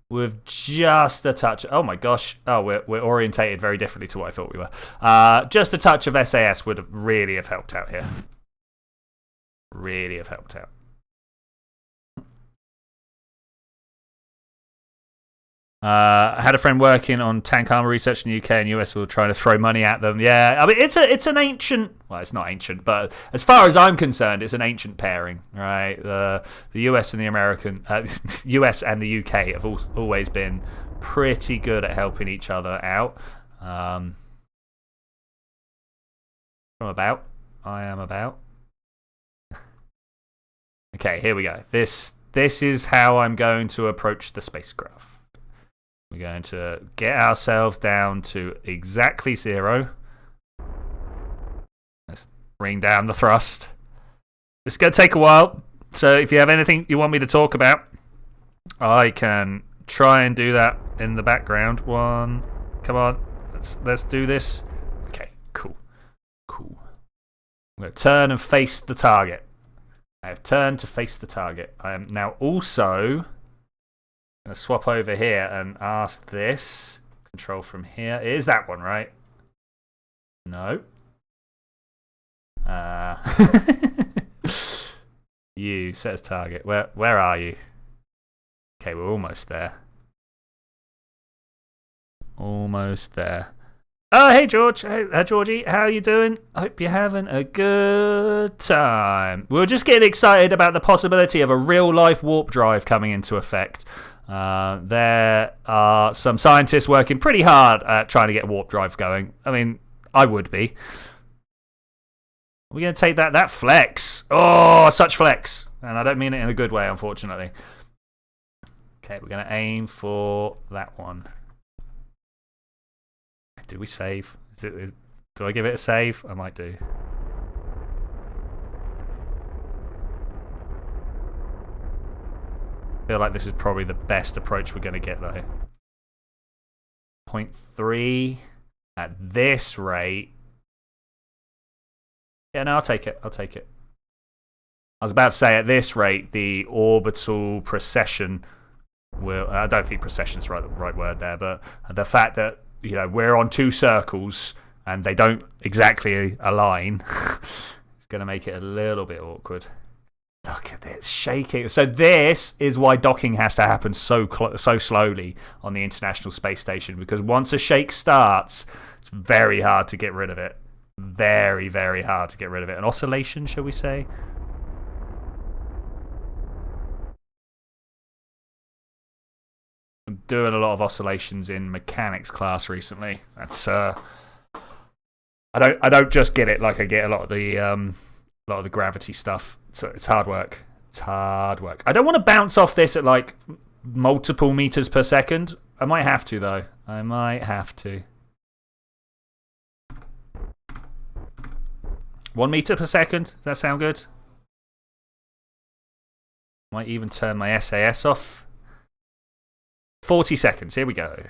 with just a touch. Oh my gosh! Oh, we're orientated very differently to what I thought we were. Just a touch of SAS would really have helped out here. Really have helped out. I had a friend working on tank armor research in the UK and US who were trying to throw money at them. Yeah, I mean, it's an ancient... Well, it's not ancient, but as far as I'm concerned, it's an ancient pairing, right? The US and the American... US and the UK have always been pretty good at helping each other out. From about. I am about. Okay, here we go. This is how I'm going to approach the spacecraft. We're going to get ourselves down to exactly 0. Let's bring down the thrust. It's going to take a while, so if you have anything you want me to talk about, I can try and do that in the background. Come on, let's do this. Okay, cool. I'm going to turn and face the target. I have turned to face the target. I am now also... I'm going to swap over here and ask this. Control from here. It is that one, right? No. You, set as target. Where are you? Okay, we're almost there. Almost there. Oh, hey, George. Hey, Georgie. How are you doing? I hope you're having a good time. We were just getting excited about the possibility of a real-life warp drive coming into effect. There are some scientists working pretty hard at trying to get warp drive going. I mean, I would be. We're going to take that flex. Oh, such flex. And I don't mean it in a good way, unfortunately. Okay, we're going to aim for that one. Did we save? Do I give it a save? I might do. I feel like this is probably the best approach we're going to get, though. 0.3 at this rate. Yeah, no, I'll take it. I'll take it. I was about to say, at this rate, the orbital precession will... I don't think precession's the right word there, but the fact that, you know, we're on 2 circles and they don't exactly align is going to make it a little bit awkward. Look at this, shaking. So this is why docking has to happen so slowly on the International Space Station, because once a shake starts, it's very hard to get rid of it. Very, very hard to get rid of it. An oscillation, shall we say? I'm doing a lot of oscillations in mechanics class recently. That's I don't just get it like I get a lot of the gravity stuff. So it's hard work. It's hard work. I don't want to bounce off this at like multiple meters per second. I might have to, though. I might have to. 1 meter per second. Does that sound good? Might even turn my SAS off. 40 seconds. Here we go.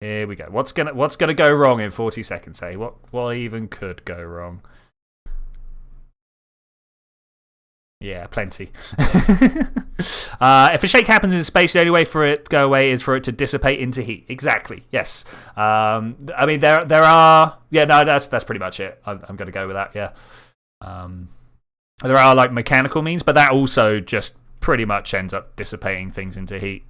Here we go. What's gonna go wrong in 40 seconds? Hey, what even could go wrong? Yeah, plenty. If a shake happens in space, the only way for it to go away is for it to dissipate into heat. Exactly. Yes. I mean, there are. Yeah, no, that's pretty much it. I'm going to go with that. Yeah. There are like mechanical means, but that also just pretty much ends up dissipating things into heat.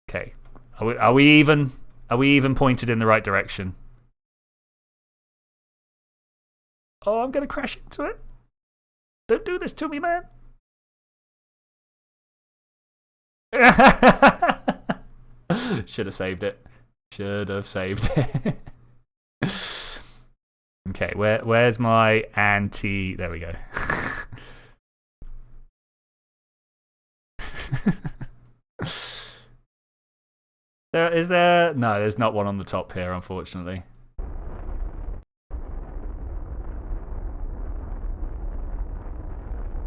Okay. Are we even pointed in the right direction? Oh, I'm going to crash into it. Don't do this to me, man. Should have saved it. Should have saved it. Okay, where's my anti... There we go. Is there... No, there's not one on the top here, unfortunately.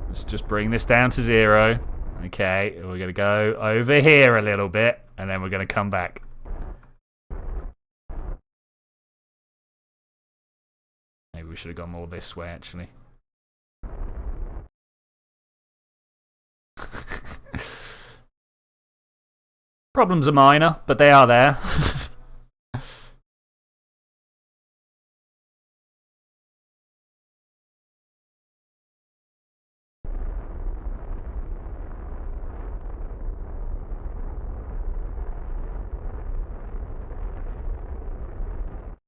Let's just bring this down to 0. Okay, we're going to go over here a little bit, and then we're going to come back. Maybe we should have gone more this way, actually. Problems are minor, but they are there.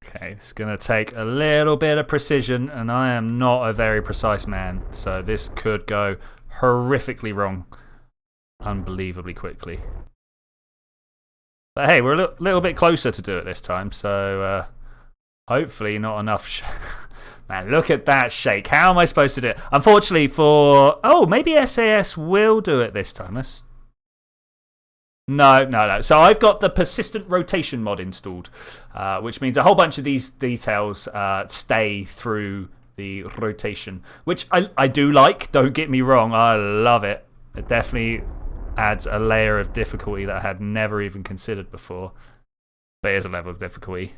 Okay, it's going to take a little bit of precision, and I am not a very precise man, so this could go horrifically wrong unbelievably quickly. But hey, we're a little bit closer to do it this time, so hopefully not enough... Man, look at that shake. How am I supposed to do it? Unfortunately for... Oh, maybe SAS will do it this time. No. So I've got the persistent rotation mod installed, which means a whole bunch of these details stay through the rotation, which I do like. Don't get me wrong. I love it. It definitely adds a layer of difficulty that I had never even considered before. But here's a level of difficulty.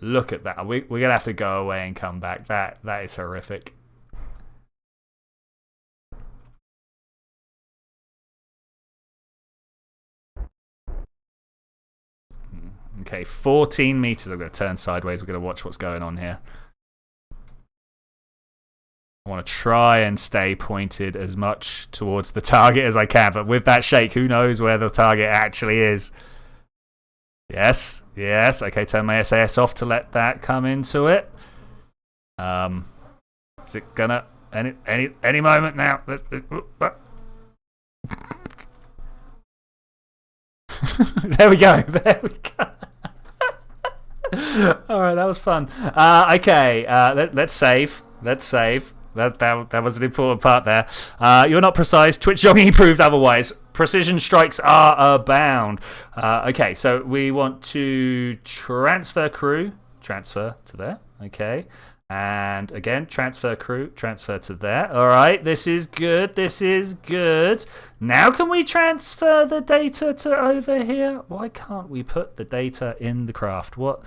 Look at that. We're going to have to go away and come back. That is horrific. Okay, 14 meters. I'm going to turn sideways. We're going to watch what's going on here. I want to try and stay pointed as much towards the target as I can. But with that shake, who knows where the target actually is. Yes. Okay, turn my SAS off to let that come into it. Is it gonna any moment now? There we go. All right, that was fun. Okay, let's save. That was an important part there. You're not precise. Twitch jogging proved otherwise. Precision strikes are abound. Okay, so we want to transfer crew. Transfer to there. Okay. And again, transfer crew, transfer to there. All right, this is good. This is good. Now can we transfer the data to over here? Why can't we put the data in the craft? What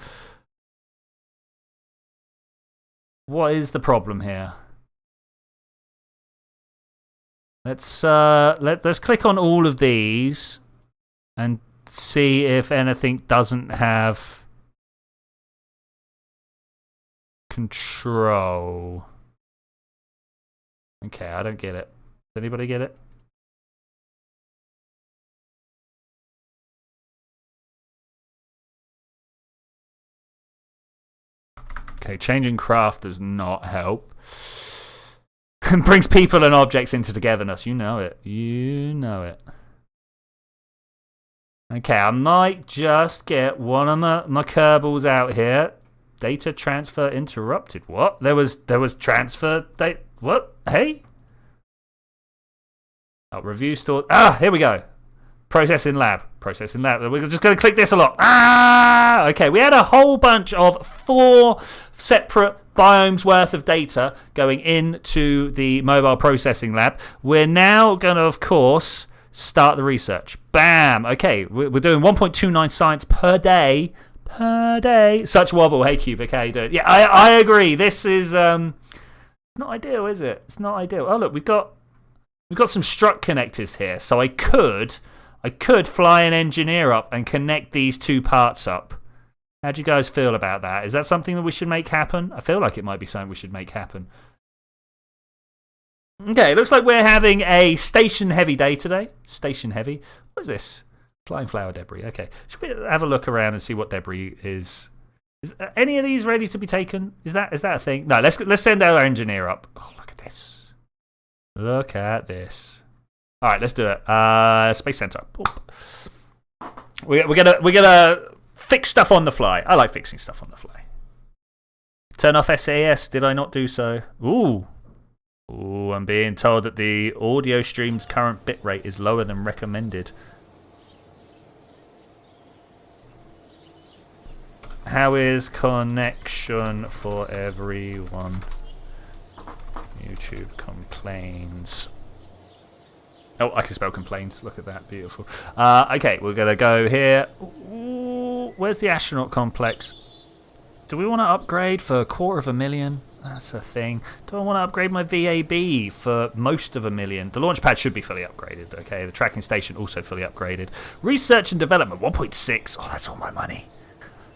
is the problem here? Let's click on all of these and see if anything doesn't have control. Okay, I don't get it. Does anybody get it? Okay, changing craft does not help. Brings people and objects into togetherness. You know it. You know it. Okay, I might just get one of my Kerbals out here. Data transfer interrupted. What? There was transfer date. What? Hey? Oh, review stored. Ah, here we go. Processing lab. Processing lab. We're just going to click this a lot. Ah! Okay, we had a whole bunch of 4 separate biomes worth of data going into the mobile processing lab. We're now going to, of course, start the research. Bam! Okay, we're doing 1.29 science per day. Per day. Such wobble. Hey, Cubic, how you doing? Yeah, I agree. This is not ideal, is it? It's not ideal. Oh, look, we've got some strut connectors here. So I could fly an engineer up and connect these 2 parts up. How do you guys feel about that? Is that something that we should make happen? I feel like it might be something we should make happen. Okay, it looks like we're having a station heavy day today. Station heavy. What is this? Flying flower debris. Okay. Should we have a look around and see what debris is? Is any of these ready to be taken? Is that a thing? No, let's send our engineer up. Oh, look at this. Look at this. All right, let's do it. Space Center. We're gonna fix stuff on the fly. I like fixing stuff on the fly. Turn off SAS. Did I not do so? Ooh, I'm being told that the audio stream's current bitrate is lower than recommended. How is connection for everyone? YouTube complains. Oh, I can spell complaints. Look at that. Beautiful. Okay, we're going to go here. Ooh, where's the astronaut complex? Do we want to upgrade for $250,000? That's a thing. Do I want to upgrade my VAB for most of $1 million? The launch pad should be fully upgraded. Okay, the tracking station also fully upgraded. Research and development, 1.6. Oh, that's all my money.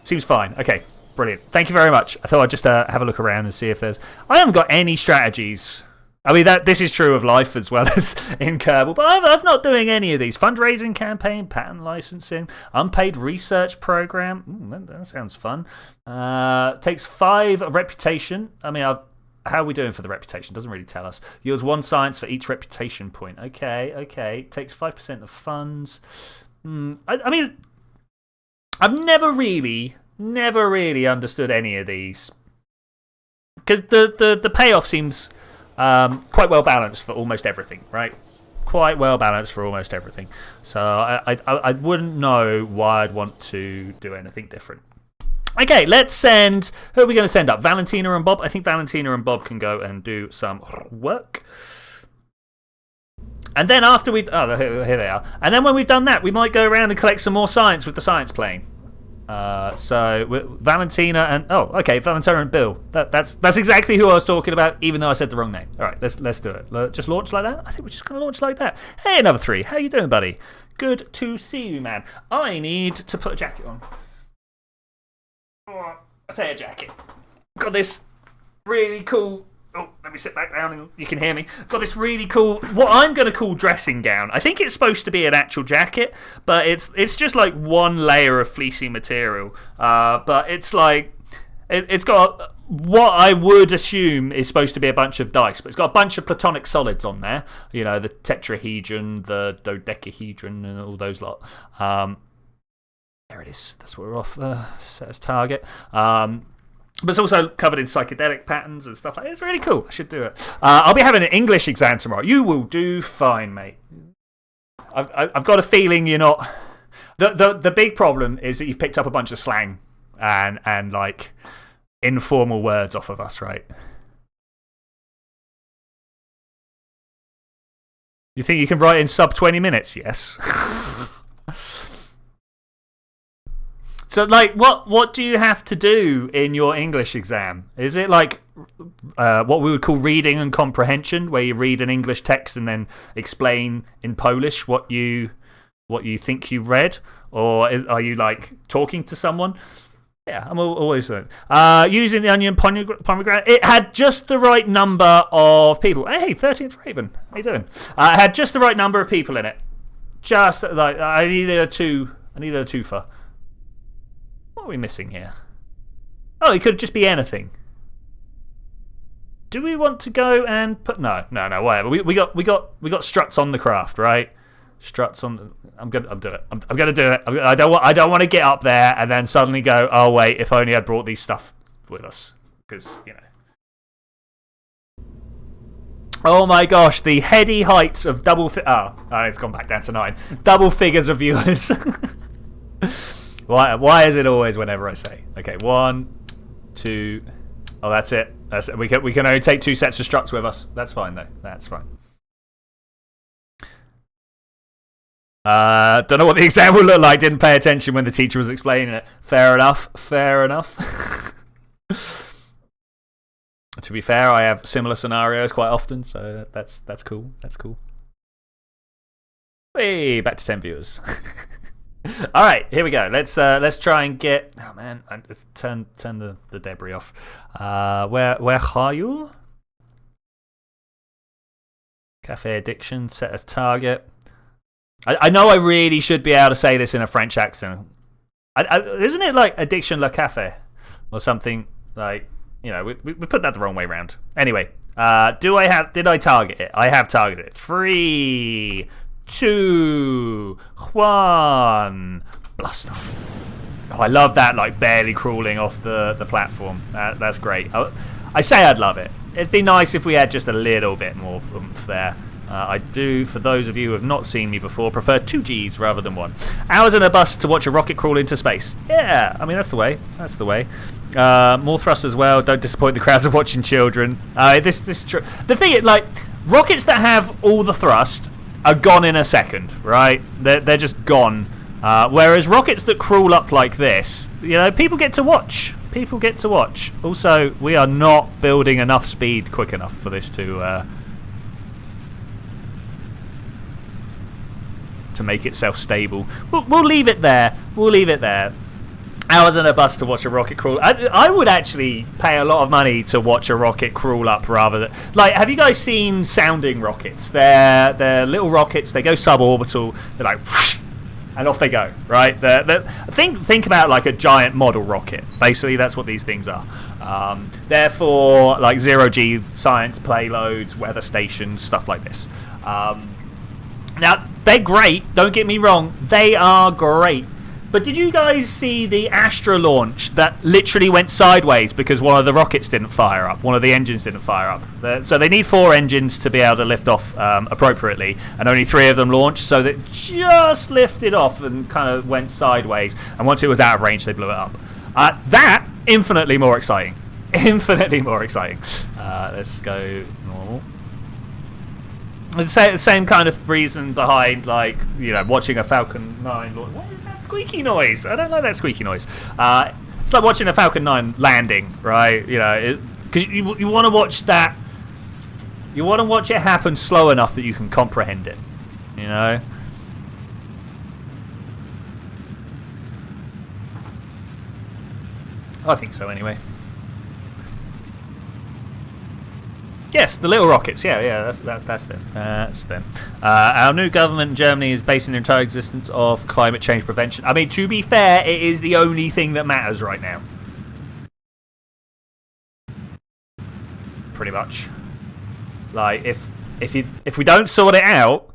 Seems fine. Okay, brilliant. Thank you very much. I thought I'd just have a look around and see if there's... I haven't got any strategies. I mean, this is true of life as well as in Kerbal, but I'm not doing any of these. Fundraising campaign, patent licensing, unpaid research program. Ooh, that sounds fun. Takes 5 reputation. I mean, how are we doing for the reputation? Doesn't really tell us. Yields 1 science for each reputation point. Okay. Takes 5% of funds. I mean... I've never really understood any of these. Because the payoff seems quite well balanced for almost everything, right? Quite well balanced for almost everything. So I wouldn't know why I'd want to do anything different. Okay, let's send... Who are we going to send up? Valentina and Bob? I think Valentina and Bob can go and do some work. And then after we... Oh, here they are. And then when we've done that, we might go around and collect some more science with the science plane. So Valentina and... Oh, okay, Valentina and Bill. That's exactly who I was talking about, even though I said the wrong name. All right, let's do it. Just launch like that? I think we're just going to launch like that. Hey, another 3. How you doing, buddy? Good to see you, man. I need to put a jacket on. Oh, I say a jacket. Got this really cool... Oh, let me sit back down and you can hear me. Got this really cool, what I'm going to call dressing gown. I think it's supposed to be an actual jacket, but it's just like one layer of fleecy material. But it's like, it's got what I would assume is supposed to be a bunch of dice, but it's got a bunch of platonic solids on there. You know, the tetrahedron, the dodecahedron, and all those lot. There it is. That's what we're off. Set as target. But it's also covered in psychedelic patterns and stuff like that. It's really cool. I should do it. I'll be having an English exam tomorrow. You will do fine, mate. I've got a feeling you're not. The big problem is that you've picked up a bunch of slang and like informal words off of us, right? You think you can write in sub 20 minutes? Yes. So, like, what do you have to do in your English exam? Is it like what we would call reading and comprehension, where you read an English text and then explain in Polish what you think you read? Or are you, like, talking to someone? Yeah, I'm always doing using the onion pomegranate. It had just the right number of people. Hey, 13th Raven. How you doing? It had just the right number of people in it. Just, like, I needed a twofer. What are we missing here? Oh, it could just be anything. Do we want to go and put... No, whatever. We got struts on the craft, right? Struts on the... I'm gonna do it. I'm gonna do it. I don't want to get up there and then suddenly go, oh wait, if only I'd brought these stuff with us. Because, you know. Oh my gosh, the heady heights of it's gone back down to 9. Double figures of viewers. Why is it always whenever I say? Okay, 1, 2. Oh, that's it. We can only take 2 sets of struts with us. That's fine though. That's fine. Don't know what the exam will look like. Didn't pay attention when the teacher was explaining it. Fair enough. To be fair, I have similar scenarios quite often, so that's cool. That's cool. Hey, back to 10 viewers. All right, here we go. Let's try and get. Oh man, let's turn the debris off. Where are you? Cafe addiction. Set as target. I know I really should be able to say this in a French accent. Isn't it like addiction le café or something like? You know, we put that the wrong way round. Anyway, did I target it? I have targeted it. 3, 2, 1. Blast off. Oh, I love that, like, barely crawling off the platform. That's great. I say I'd love it. It'd be nice if we had just a little bit more oomph there. I do, for those of you who have not seen me before, prefer 2 Gs rather than 1. Hours in a bus to watch a rocket crawl into space. Yeah, I mean, that's the way. That's the way. More thrust as well. Don't disappoint the crowds of watching children. This is true. The thing is, like, rockets that have all the thrust are gone in a second, right? They're just gone. Whereas rockets that crawl up like this, you know, people get to watch. People get to watch. Also, we are not building enough speed quick enough for this to make itself stable. We'll leave it there. We'll leave it there. Hours in a bus to watch a rocket crawl. I would actually pay a lot of money to watch a rocket crawl up rather than... Like, have you guys seen sounding rockets? They're little rockets. They go suborbital. They're like... Whoosh, and off they go, right? Think about like a giant model rocket. Basically, that's what these things are. Therefore, like 0G science payloads, weather stations, stuff like this. Now, they're great. Don't get me wrong. They are great. But did you guys see the Astra launch that literally went sideways because one of the rockets didn't fire up? One of the engines didn't fire up. So they need 4 engines to be able to lift off appropriately, and only 3 of them launched, so that just lifted off and kind of went sideways. And once it was out of range, they blew it up. That, infinitely more exciting. Infinitely more exciting. Let's go normal. The same kind of reason behind, like, you know, watching a Falcon 9 launch. What is that squeaky noise? I don't like that squeaky noise. It's like watching a Falcon 9 landing, right? You know, because you want to watch that. You want to watch it happen slow enough that you can comprehend it. You know. I think so, anyway. Yes, the little rockets. Yeah, that's them. That's them. Our new government in Germany is basing their entire existence off climate change prevention. I mean, to be fair, it is the only thing that matters right now. Pretty much. Like, if we don't sort it out,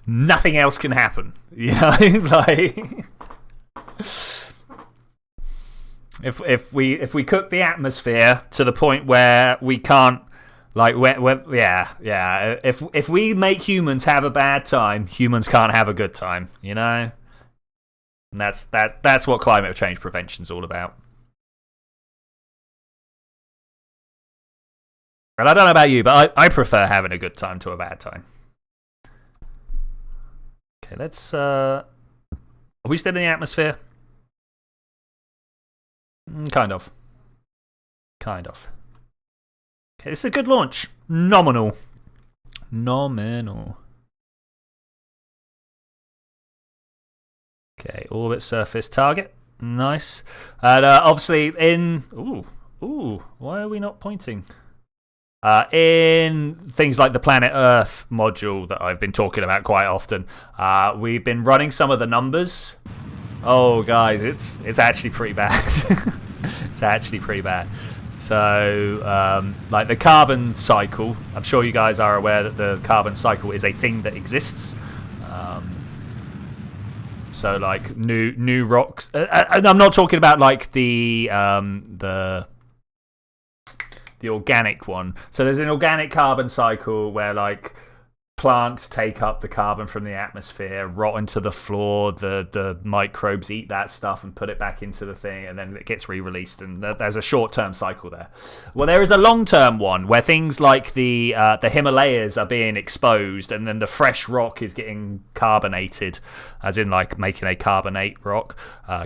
nothing else can happen. You know, like. If we cook the atmosphere to the point where we can't, like, yeah. If we make humans have a bad time, humans can't have a good time, you know? And that's what climate change prevention's all about. And I don't know about you, but I prefer having a good time to a bad time. Okay, let's... Are we still in the atmosphere? Kind of. Okay, it's a good launch. Nominal. Okay, orbit, surface, target. Nice. And obviously in... Ooh, why are we not pointing? In things like the Planet Earth module that I've been talking about quite often, we've been running some of the numbers. Oh, guys, it's actually pretty bad. It's actually pretty bad. So, like the carbon cycle, I'm sure you guys are aware that the carbon cycle is a thing that exists. So, like new rocks, and I'm not talking about like the organic one. So there's an organic carbon cycle where like plants take up the carbon from the atmosphere, rot into the floor, the microbes eat that stuff and put it back into the thing, and then it gets re-released, and there's a short-term cycle there. Well, there is a long-term one where things like the Himalayas are being exposed, and then the fresh rock is getting carbonated, as in like making a carbonate rock,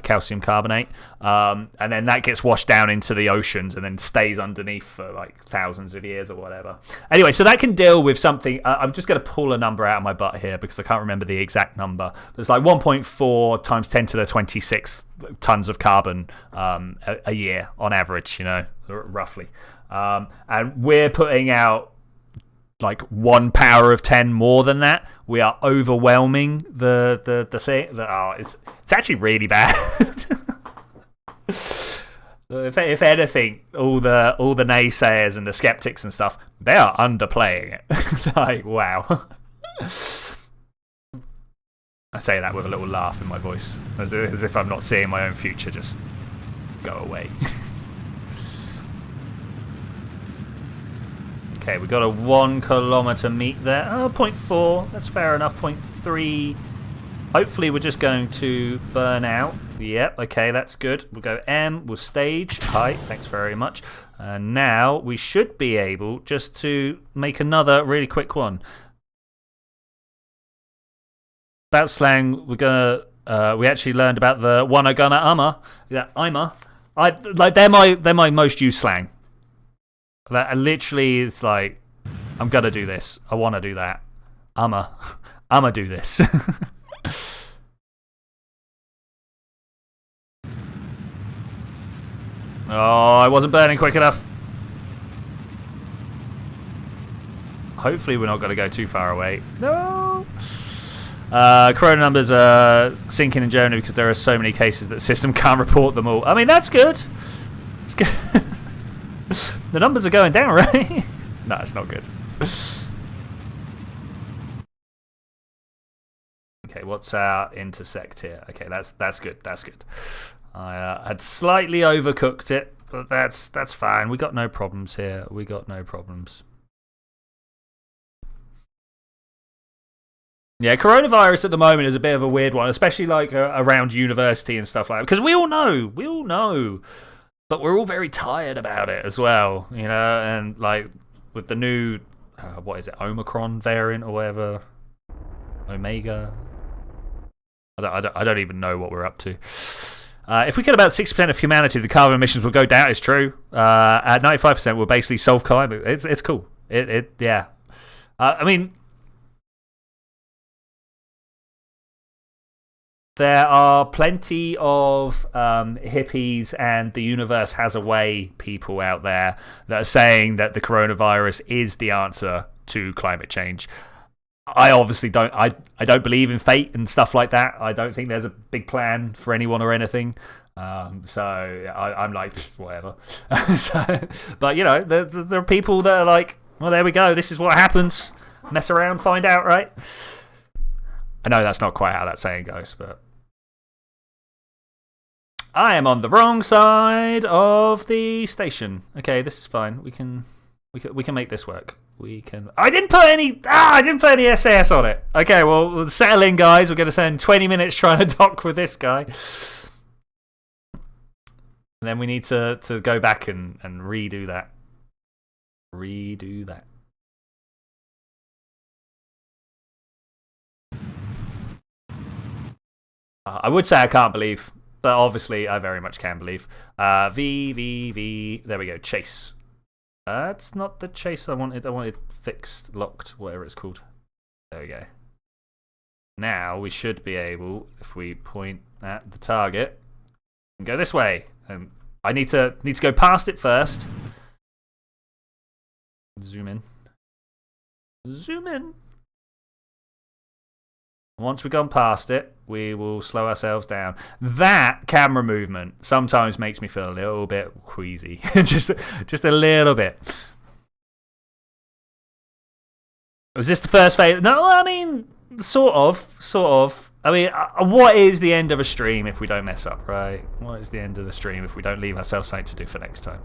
calcium carbonate, and then that gets washed down into the oceans and then stays underneath for like thousands of years or whatever. Anyway, so that can deal with something. I'm just going to pull a number out of my butt here because I can't remember the exact number. There's like 1.4 times 10 to the 26 tons of carbon a year on average, you know, roughly. And we're putting out like 1 power of 10 more than that. We are overwhelming the thing. It's actually really bad. If anything, all the naysayers and the skeptics and stuff, they are underplaying it. Like, wow. I say that with a little laugh in my voice, as if I'm not seeing my own future just go away. Okay, we got a 1 kilometer meet there. 0.4, that's fair enough. 0.3. Hopefully we're just going to burn out. Yep, okay, that's good. We'll go M, we'll stage. Hi, thanks very much. And now we should be able just to make another really quick one. About slang, we actually learned about the wanna gonna yeah, they're my most used slang. Like, literally, it's like, I'm gonna do this. I wanna do that. I'ma do this. Oh, I wasn't burning quick enough. Hopefully we're not going to go too far away. No! Corona numbers are sinking in Germany because there are so many cases that the system can't report them all. I mean, that's good. It's good. The numbers are going down, right? No, it's not good. Okay, what's our intersect here? Okay, that's good. That's good. I had slightly overcooked it, but that's fine. We got no problems here. We got no problems. Yeah, coronavirus at the moment is a bit of a weird one, especially like around university and stuff like that. Because we all know, but we're all very tired about it as well, you know. And like with the new, what is it, Omicron variant or whatever, Omega. I don't even know what we're up to. If we get about 6% of humanity, the carbon emissions will go down. It's true. At 95%, we'll basically solve climate. It's cool. Yeah. I mean, there are plenty of hippies and the universe has a way people out there that are saying that the coronavirus is the answer to climate change. I obviously don't. I don't believe in fate and stuff like that. I don't think there's a big plan for anyone or anything. So I'm like, whatever. But you know, there are people that are like, well, there we go. This is what happens. Mess around, find out, right? I know that's not quite how that saying goes, but I am on the wrong side of the station. Okay, this is fine. We can make this work. We can. I didn't put any. I didn't put any SAS on it. Okay, well, we'll settle in, guys. We're going to spend 20 minutes trying to dock with this guy. And then we need to go back and redo that. Redo that. I would say I can't believe, but obviously I very much can believe. V. There we go. Chase. That's not the chase I wanted. I wanted fixed, locked, whatever it's called. There we go. Now we should be able, if we point at the target, and go this way. And I need to go past it first. Zoom in. Zoom in. Once we've gone past it, we will slow ourselves down. That camera movement sometimes makes me feel a little bit queasy. just a little bit. Was this the first fail? No, I mean, sort of. I mean, what is the end of a stream if we don't mess up, right? What is the end of the stream if we don't leave ourselves something to do for next time?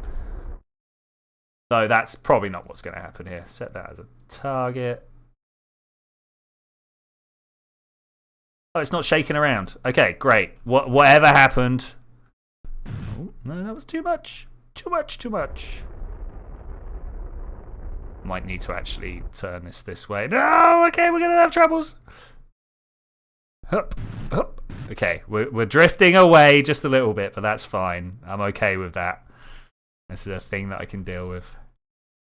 So that's probably not what's going to happen here. Set that as a target. Oh, it's not shaking around. Okay, great. Whatever happened. Oh, no, that was too much. Too much. Might need to actually turn this way. No, okay, we're going to have troubles. Hup. Okay, we're drifting away just a little bit, but that's fine. I'm okay with that. This is a thing that I can deal with.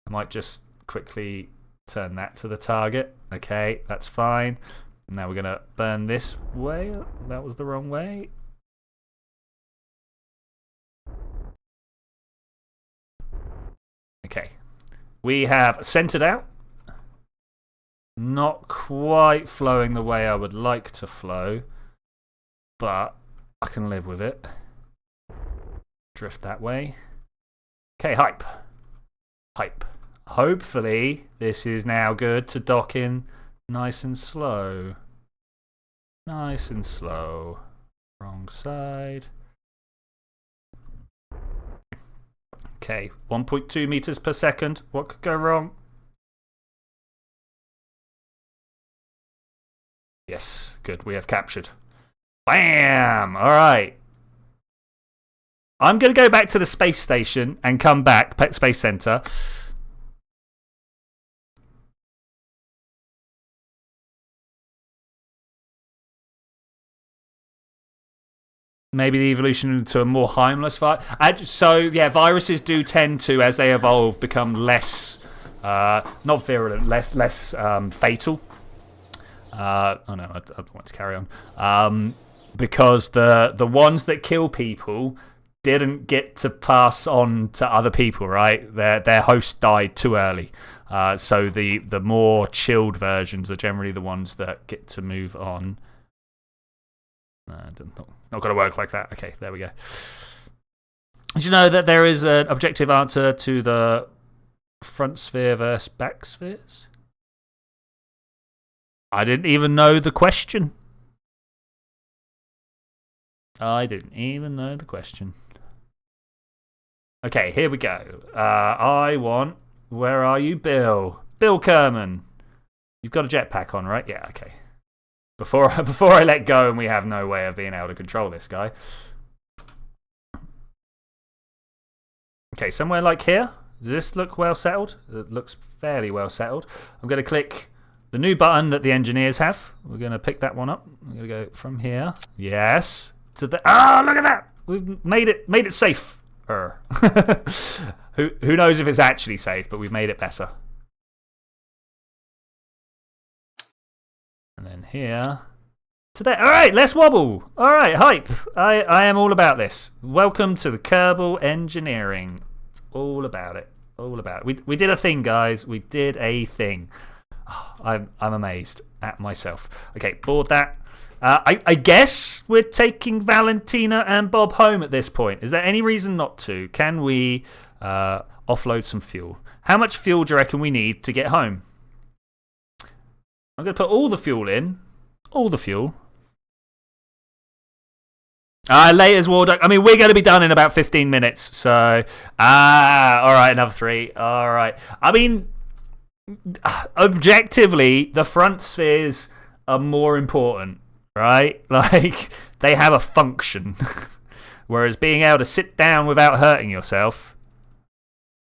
I might just quickly turn that to the target. Okay, that's fine. Now we're going to burn this way. That was the wrong way. Okay. We have centered out. Not quite flowing the way I would like to flow, but I can live with it. Drift that way. Okay, hype. Hopefully, this is now good to dock in nice and slow. Nice and slow. Wrong side. Okay, 1.2 meters per second. What could go wrong? Yes, good. We have captured. Bam! All right. I'm going to go back to the space station and come back, Space Center. Maybe the evolution into a more harmless virus. So, yeah, viruses do tend to, as they evolve, become less, not virulent, less fatal. Oh no, I don't want to carry on. Because the ones that kill people didn't get to pass on to other people, right? Their host died too early. So the more chilled versions are generally the ones that get to move on. Not going to work like that. Okay, there we go. Did you know that there is an objective answer to the front sphere versus back spheres? I didn't even know the question. Okay, here we go. I want... Where are you, Bill? Bill Kerman. You've got a jetpack on, right? Yeah, okay. Before I let go and we have no way of being able to control this guy. Okay, somewhere like here. Does this look well settled? It looks fairly well settled. I'm going to click the new button that the engineers have. We're going to pick that one up. I'm going to go from here. Yes. To the... Ah, look at that! We've made it safe. Who knows if it's actually safe, but we've made it better. And then here to there. All right, let's wobble. All right, hype. I am all about this. Welcome to the Kerbal engineering. It's all about it. All about it. We did a thing, guys. We did a thing. Oh, I'm amazed at myself. Okay, board that. I guess we're taking Valentina and Bob home at this point. Is there any reason not to? Can we offload some fuel? How much fuel do you reckon we need to get home? I'm going to put all the fuel in. All the fuel. Laters, war duck. I mean, we're going to be done in about 15 minutes. So, all right, another 3. All right. I mean, objectively, the front spheres are more important, right? Like, they have a function. Whereas being able to sit down without hurting yourself,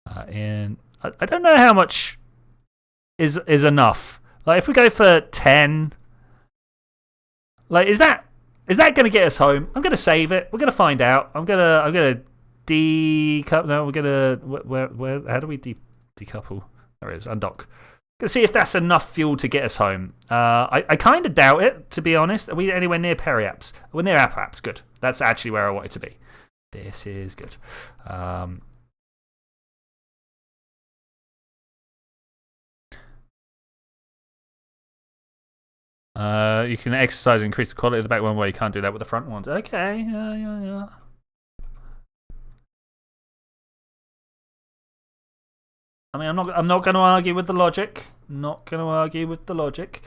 I don't know how much is enough. Like, if we go for 10, like, is that going to get us home? I'm going to save it. We're going to find out. I'm going to decouple. No, we're going to where? How do we decouple? There it is. Undock. Going to see if that's enough fuel to get us home. I kind of doubt it, to be honest. Are we anywhere near Periaps? We're near Apaps. Good. That's actually where I wanted to be. This is good. You can exercise and increase the quality of the back one way. You can't do that with the front ones. Okay. Yeah. I mean, I'm not going to argue with the logic. Not going to argue with the logic.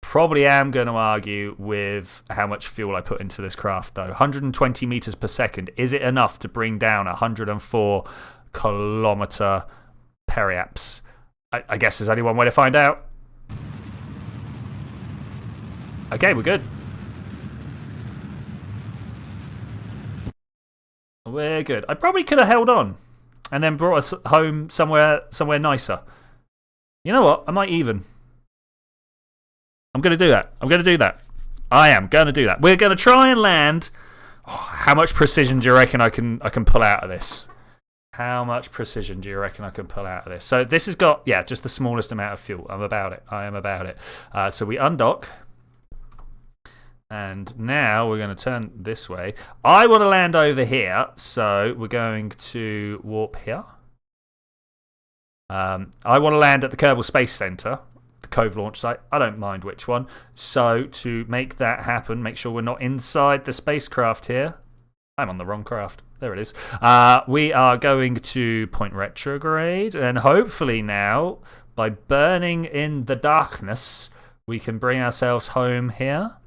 Probably am going to argue with how much fuel I put into this craft, though. 120 meters per second. Is it enough to bring down 104 kilometer periaps? I guess there's only one way to find out. Okay, we're good. We're good. I probably could have held on and then brought us home somewhere nicer. You know what? I might even. I'm going to do that. I am going to do that. We're going to try and land. Oh, how much precision do you reckon I can pull out of this? How much precision do you reckon I can pull out of this? So this has got, just the smallest amount of fuel. I am about it. So we undock. And now we're going to turn this way. I want to land over here, so we're going to warp here. I want to land at the Kerbal Space Center, the Cove launch site. I don't mind which one. So to make that happen, make sure we're not inside the spacecraft here. I'm on the wrong craft. There it is. We are going to point retrograde, and hopefully now, by burning in the darkness, we can bring ourselves home here.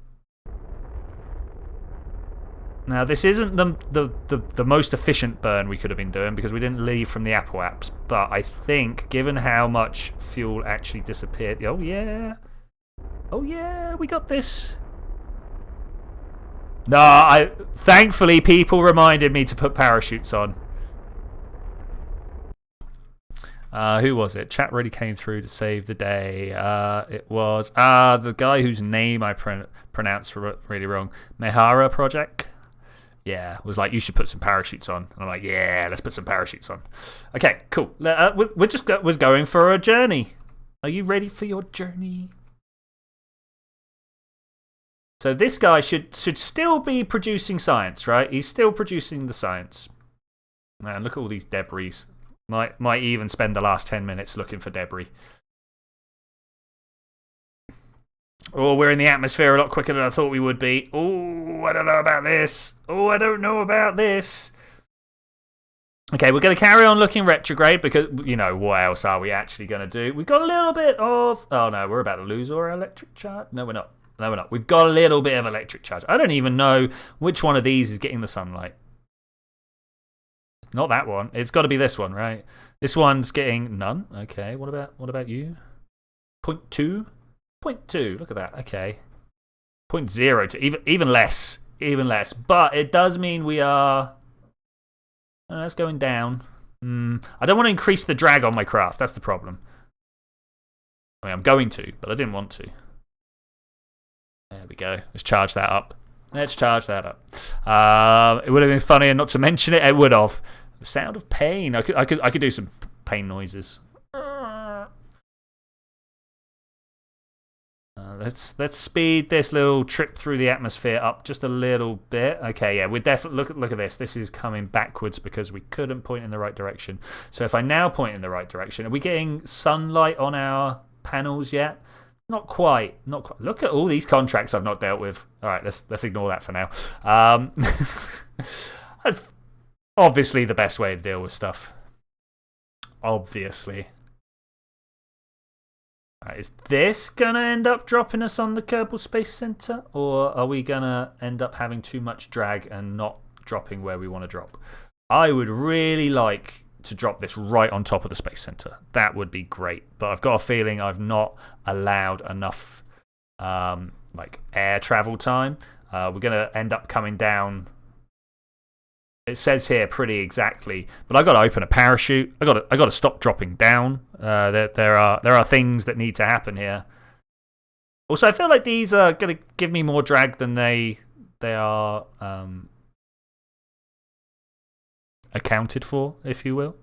Now, this isn't the most efficient burn we could have been doing because we didn't leave from the Apple apps. But I think, given how much fuel actually disappeared... Oh, yeah, we got this. No, thankfully, people reminded me to put parachutes on. Who was it? Chat really came through to save the day. It was the guy whose name I pronounced really wrong. Mehara Project. Yeah, was like, you should put some parachutes on. And I'm like, yeah, let's put some parachutes on. Okay, cool. We're going for a journey. Are you ready for your journey? So this guy should still be producing science, right? He's still producing the science. Man, look at all these debris. Might even spend the last 10 minutes looking for debris. Oh, we're in the atmosphere a lot quicker than I thought we would be. Oh, I don't know about this. Okay, we're going to carry on looking retrograde because, what else are we actually going to do? We've got a little bit of... Oh, no, we're about to lose our electric charge. No, we're not. We've got a little bit of electric charge. I don't even know which one of these is getting the sunlight. Not that one. It's got to be this one, right? This one's getting none. Okay, what about you? 0.2? 0.2, look at that. Okay. 0.02, even less. But it does mean we are... that's going down. I don't want to increase the drag on my craft. That's the problem. I mean, I'm going to, but I didn't want to. There we go. Let's charge that up. It would have been funnier not to mention it. It would have. The sound of pain. I could do some pain noises. Let's speed this little trip through the atmosphere up just a little bit. Okay, yeah, we're definitely look at this. This is coming backwards because we couldn't point in the right direction. So if I now point in the right direction, are we getting sunlight on our panels yet? Not quite. Look at all these contracts I've not dealt with. All right, let's ignore that for now. That's obviously the best way to deal with stuff. Obviously. Right, is this going to end up dropping us on the Kerbal Space Center? Or are we going to end up having too much drag and not dropping where we want to drop? I would really like to drop this right on top of the Space Center. That would be great. But I've got a feeling I've not allowed enough like air travel time. We're going to end up coming down. It says here pretty exactly, but I got to open a parachute. I got to stop dropping down. There are things that need to happen here. Also, I feel like these are going to give me more drag than they are accounted for, if you will.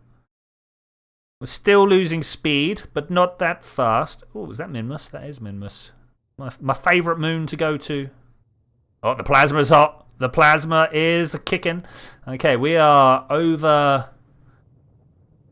We're still losing speed, but not that fast. Oh, is that Minmus? That is Minmus. My favourite moon to go to. Oh, the plasma's hot. The plasma is kicking. Okay, we are over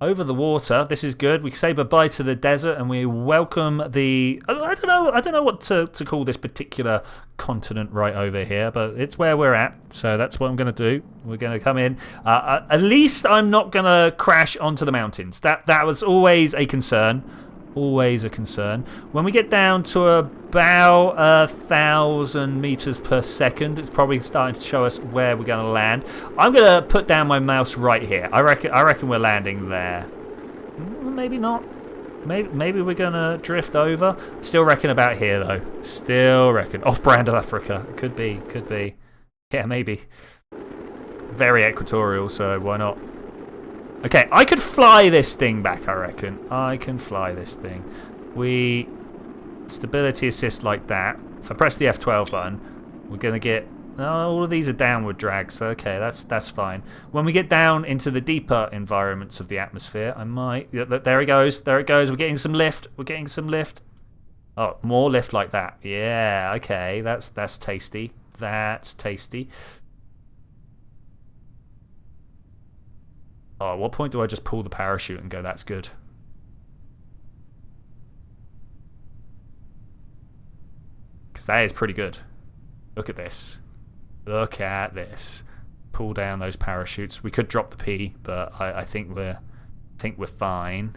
the water. This is good. We say goodbye to the desert and we welcome the... I don't know what to call this particular continent right over here, but it's where we're at. So that's what I'm going to do. We're going to come in. At least I'm not going to crash onto the mountains. That was always a concern. Always a concern. When we get down to about 1,000 meters per second, it's probably starting to show us where we're going to land. I'm going to put down my mouse right here. I reckon we're landing there. Maybe not. Maybe we're going to drift over. Still reckon about here, though. Still reckon. Off-brand of Africa. Could be. Yeah, maybe. Very equatorial, so why not? Okay, I could fly this thing back, I reckon. I can fly this thing. Stability assist like that. If I press the F12 button, we're going to get... Oh, all of these are downward drags, so okay, that's fine. When we get down into the deeper environments of the atmosphere, I might... Yeah, there it goes, We're getting some lift. Oh, more lift like that. Yeah, okay, that's tasty. That's tasty. Oh, at what point do I just pull the parachute and go, that's good? Because that is pretty good. Look at this. Look at this. Pull down those parachutes. We could drop the P, but I think we're fine.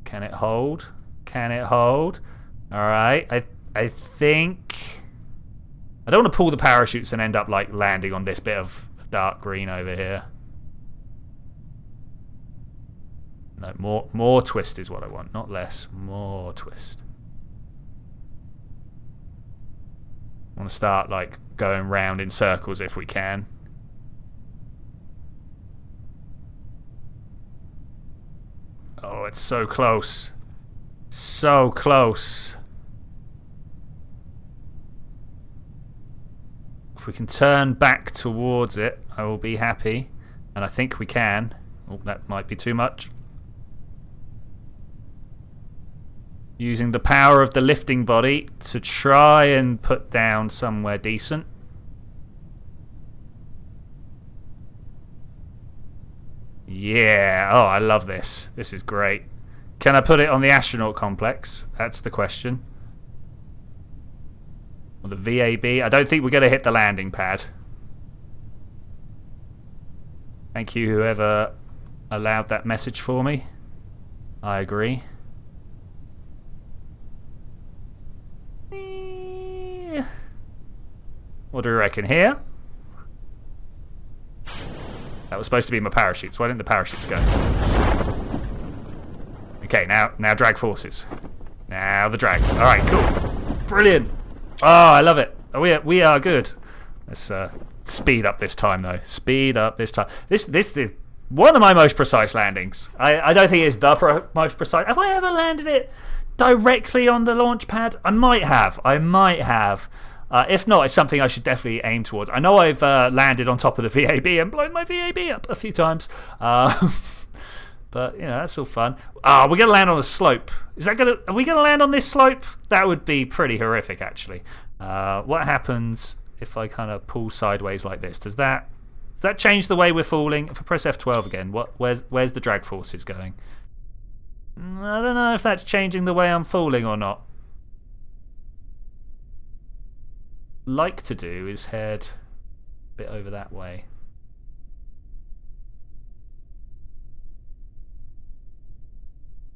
Can it hold? Can it hold? All right. I think... I don't want to pull the parachutes and end up like landing on this bit of dark green over here. No, more twist is what I want, not less. More twist. I want to start like going round in circles if we can. Oh, it's so close. So close. If we can turn back towards it, I will be happy. And I think we can. Oh, that might be too much. Using the power of the lifting body to try and put down somewhere decent. Yeah. Oh, I love this. This is great. Can I put it on the astronaut complex? That's the question. Or the VAB. I don't think we're going to hit the landing pad. Thank you, whoever allowed that message for me. I agree. What do we reckon here? That was supposed to be my parachutes. Why didn't the parachutes go? Okay, now drag forces. Now the drag. All right, cool. Brilliant. Oh, I love it. We are good. Let's speed up this time, though. Speed up this time. This is one of my most precise landings. I don't think it's the most precise. Have I ever landed it directly on the launch pad? I might have. If not, it's something I should definitely aim towards. I know I've landed on top of the VAB and blown my VAB up a few times. But, you know, that's all fun. We're going to land on a slope. Are we going to land on this slope? That would be pretty horrific, actually. What happens if I kind of pull sideways like this? Does that change the way we're falling? If I press F12 again, where's the drag forces going? I don't know if that's changing the way I'm falling or not. Like to do is head a bit over that way.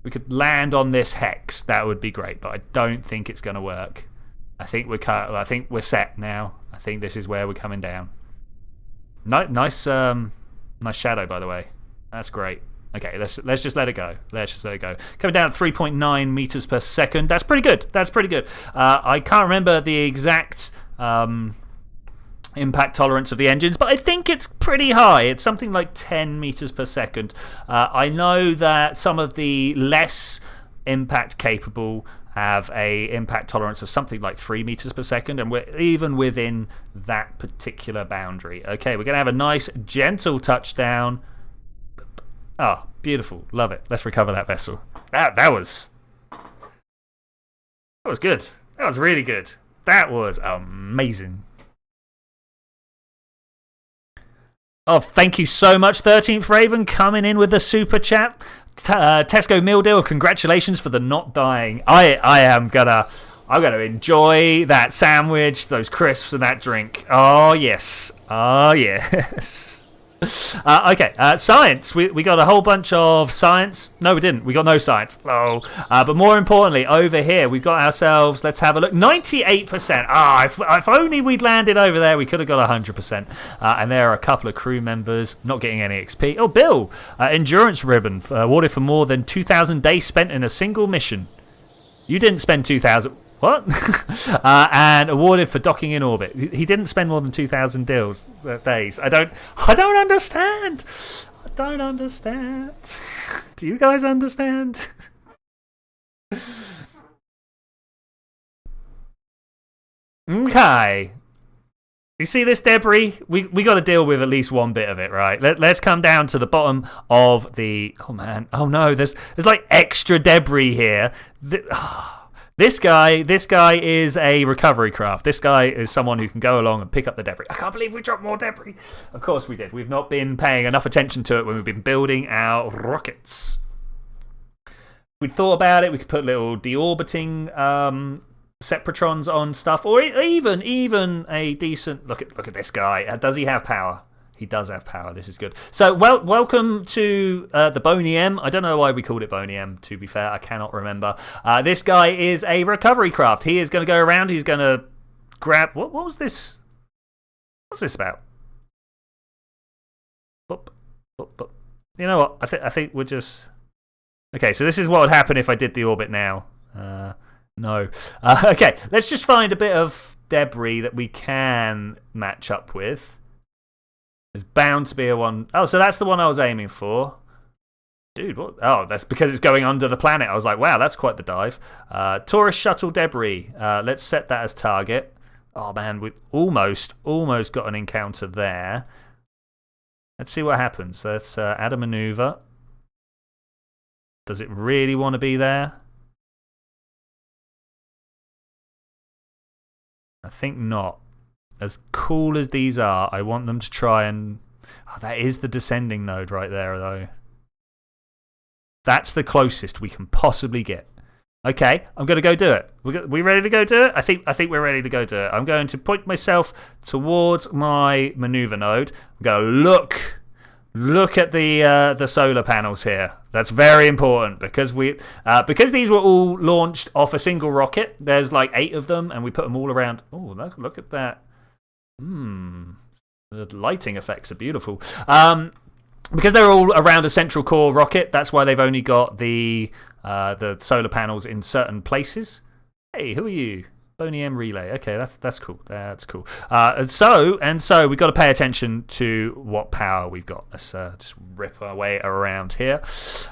we could land on this hex, that would be great. But I don't think it's going to work. I think we're set now. I think this is where we're coming down. Nice shadow, by the way. That's great. Okay, let's just let it go. Coming down at 3.9 meters per second. That's pretty good. I can't remember the exact impact tolerance of the engines, but I think it's pretty high. It's something like 10 meters per second. I know that some of the less impact capable have a impact tolerance of something like 3 meters per second, and we're even within that particular boundary. Okay, we're going to have a nice gentle touchdown. Oh, beautiful. Love it. Let's recover that vessel. That was good. That was really good. That was amazing. Oh, thank you so much, 13th Raven, coming in with the super chat. Tesco meal deal, congratulations for the not dying. I'm gonna enjoy that sandwich, those crisps, and that drink. Oh yes. Okay, science. We got a whole bunch of science. No, we didn't. We got no science. Oh, but more importantly, over here we've got ourselves. Let's have a look. 98%. If only we'd landed over there, we could have got 100%. And there are a couple of crew members not getting any XP. Oh, Bill, endurance ribbon awarded for more than 2,000 days spent in a single mission. You didn't spend 2,000. What? And awarded for docking in orbit. He didn't spend more than 2,000 days. I don't understand. Do you guys understand? Okay. You see this debris? We got to deal with at least one bit of it, right? Let's come down to the bottom of the... Oh, man. Oh, no. There's like extra debris here. This guy is a recovery craft. This guy is someone who can go along and pick up the debris. I can't believe we dropped more debris. Of course we did. We've not been paying enough attention to it when we've been building our rockets. If we'd thought about it, we could put little deorbiting separatrons on stuff, or even a decent... Look at this guy. Does he have power? He does have power. This is good. So, welcome to the Boney M. I don't know why we called it Boney M, to be fair. I cannot remember. This guy is a recovery craft. He is going to go around. He's going to grab... What was this? What's this about? Boop, boop, boop. You know what? I think we're just... Okay, so this is what would happen if I did the orbit now. No. Okay, let's just find a bit of debris that we can match up with. There's bound to be a one... Oh, so that's the one I was aiming for. Dude, what? Oh, that's because it's going under the planet. I was like, wow, that's quite the dive. Tourist shuttle debris. Let's set that as target. Oh, man, we almost got an encounter there. Let's see what happens. Let's add a maneuver. Does it really want to be there? I think not. As cool as these are, I want them to try and... Oh, that is the descending node right there, though. That's the closest we can possibly get. Okay, I'm going to go do it. We ready to go do it? I think we're ready to go do it. I'm going to point myself towards my maneuver node. I'm going to look at the solar panels here. That's very important because because these were all launched off a single rocket. There's like 8 of them, and we put them all around. Oh, look at that. The lighting effects are beautiful. Because they're all around a central core rocket, that's why they've only got the solar panels in certain places. Hey, who are you? Boney M relay. Okay, that's cool. That's cool. And so we've got to pay attention to what power we've got. Let's just rip our way around here.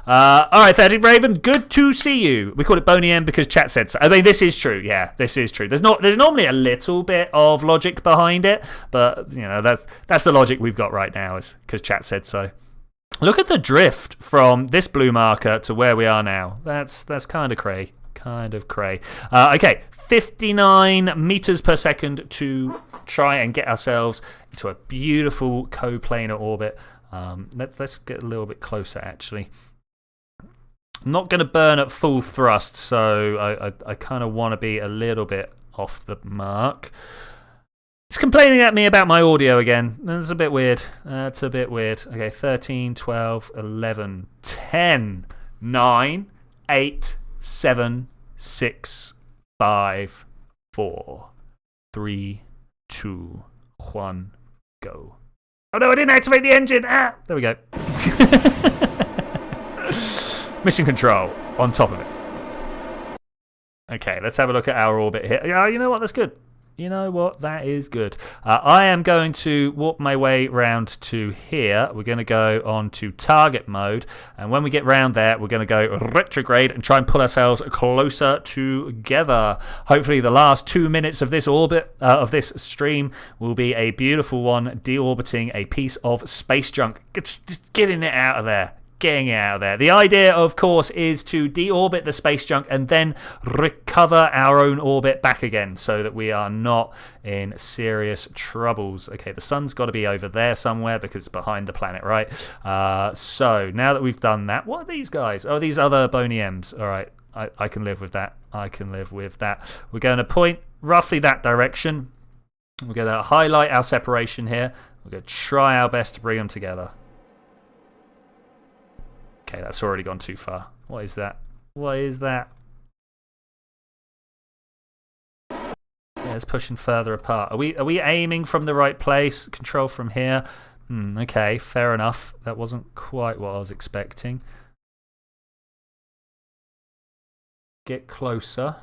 All right, 13 Raven, good to see you. We call it Boney M because chat said so. I mean, this is true. Yeah, this is true. There's normally a little bit of logic behind it, but you know that's the logic we've got right now is because chat said so. Look at the drift from this blue marker to where we are now. That's kind of cray. Okay, 59 meters per second to try and get ourselves into a beautiful coplanar orbit. Let's get a little bit closer, actually. I'm not going to burn at full thrust, so I kind of want to be a little bit off the mark. It's complaining at me about my audio again. That's a bit weird. That's a bit weird. Okay, 13, 12, 11, 10, 9, 8, 7, 6, 5, 4, 3, 2, 1, go. Oh no, I didn't activate the engine. Ah, there we go. Mission control on top of it. Okay, let's have a look at our orbit here. Yeah, you know what? That's good. You know what? That is good. I am going to warp my way round to here. We're going to go on to target mode. And when we get round there, we're going to go retrograde and try and pull ourselves closer together. Hopefully the last 2 minutes of this orbit, of this stream, will be a beautiful one, deorbiting a piece of space junk. Just getting it out of there. Getting it out of there. The idea, of course, is to deorbit the space junk and then recover our own orbit back again so that we are not in serious troubles. Okay, the sun's got to be over there somewhere because it's behind the planet, right? So now that we've done that, what are these guys? Oh, these other bony M's. All right, I can live with that. I can live with that. We're going to point roughly that direction. We're going to highlight our separation here. We're going to try our best to bring them together. Okay, that's already gone too far. What is that? What is that? Yeah, it's pushing further apart. Are we aiming from the right place? Control from here. Okay, fair enough. That wasn't quite what I was expecting. Get closer.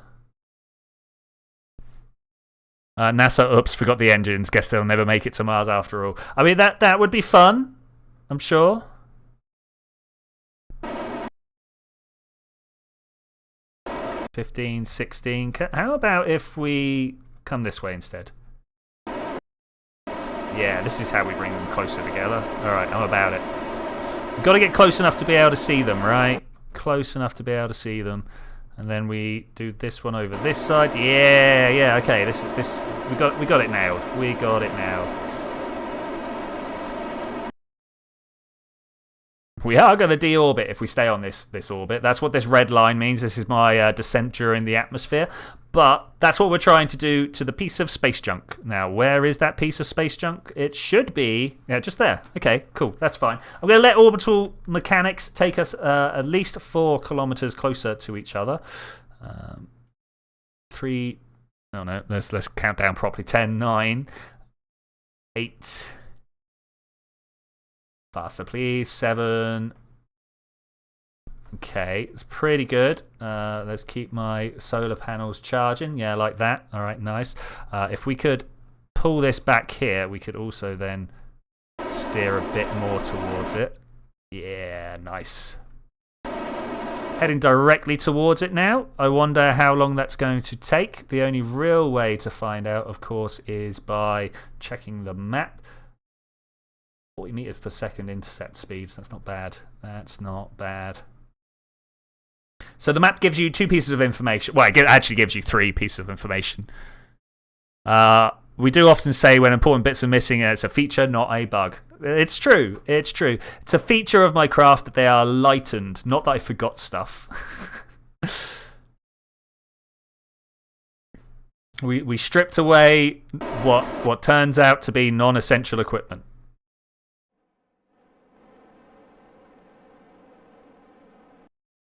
NASA, oops, forgot the engines. Guess they'll never make it to Mars after all. I mean, that would be fun, I'm sure. 15, 16. How about if we come this way instead? Yeah, this is how we bring them closer together. Alright, I'm about it. We've got to get close enough to be able to see them, right? Close enough to be able to see them. And then we do this one over this side. Yeah, okay. This we got it nailed. We got it nailed. We are going to deorbit if we stay on this orbit. That's what this red line means. This is my descent during the atmosphere. But that's what we're trying to do to the piece of space junk. Now, where is that piece of space junk? It should be... Yeah, just there. Okay, cool. That's fine. I'm going to let orbital mechanics take us at least 4 kilometers closer to each other. 3... Oh, no. Let's count down properly. 10, 9, 8... Faster, please. 7. Okay, it's pretty good. Let's keep my solar panels charging. Yeah, like that. All right, nice. If we could pull this back here, we could also then steer a bit more towards it. Yeah, nice. Heading directly towards it now. I wonder how long that's going to take. The only real way to find out, of course, is by checking the map. 40 meters per second intercept speeds. That's not bad. That's not bad. So the map gives you 2 pieces of information. Well, it actually gives you 3 pieces of information. We do often say when important bits are missing, it's a feature, not a bug. It's true. It's true. It's a feature of my craft that they are lightened, not that I forgot stuff. We stripped away what turns out to be non-essential equipment.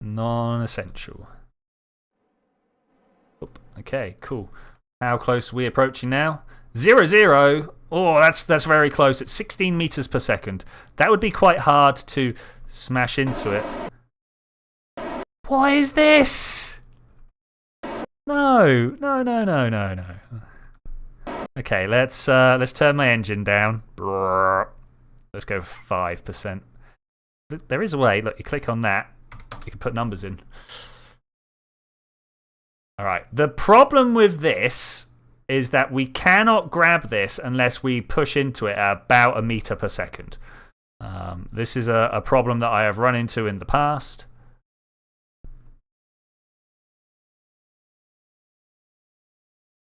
Non-essential. Okay, cool. How close are we approaching now? 0, 0. Oh, that's very close. It's 16 meters per second. That would be quite hard to smash into it. What is this? No. Okay, let's turn my engine down. Let's go 5%. There is a way. Look, you click on that. You can put numbers in. Alright, the problem with this is that we cannot grab this unless we push into it at about 1 meter per second. This is a problem that I have run into in the past.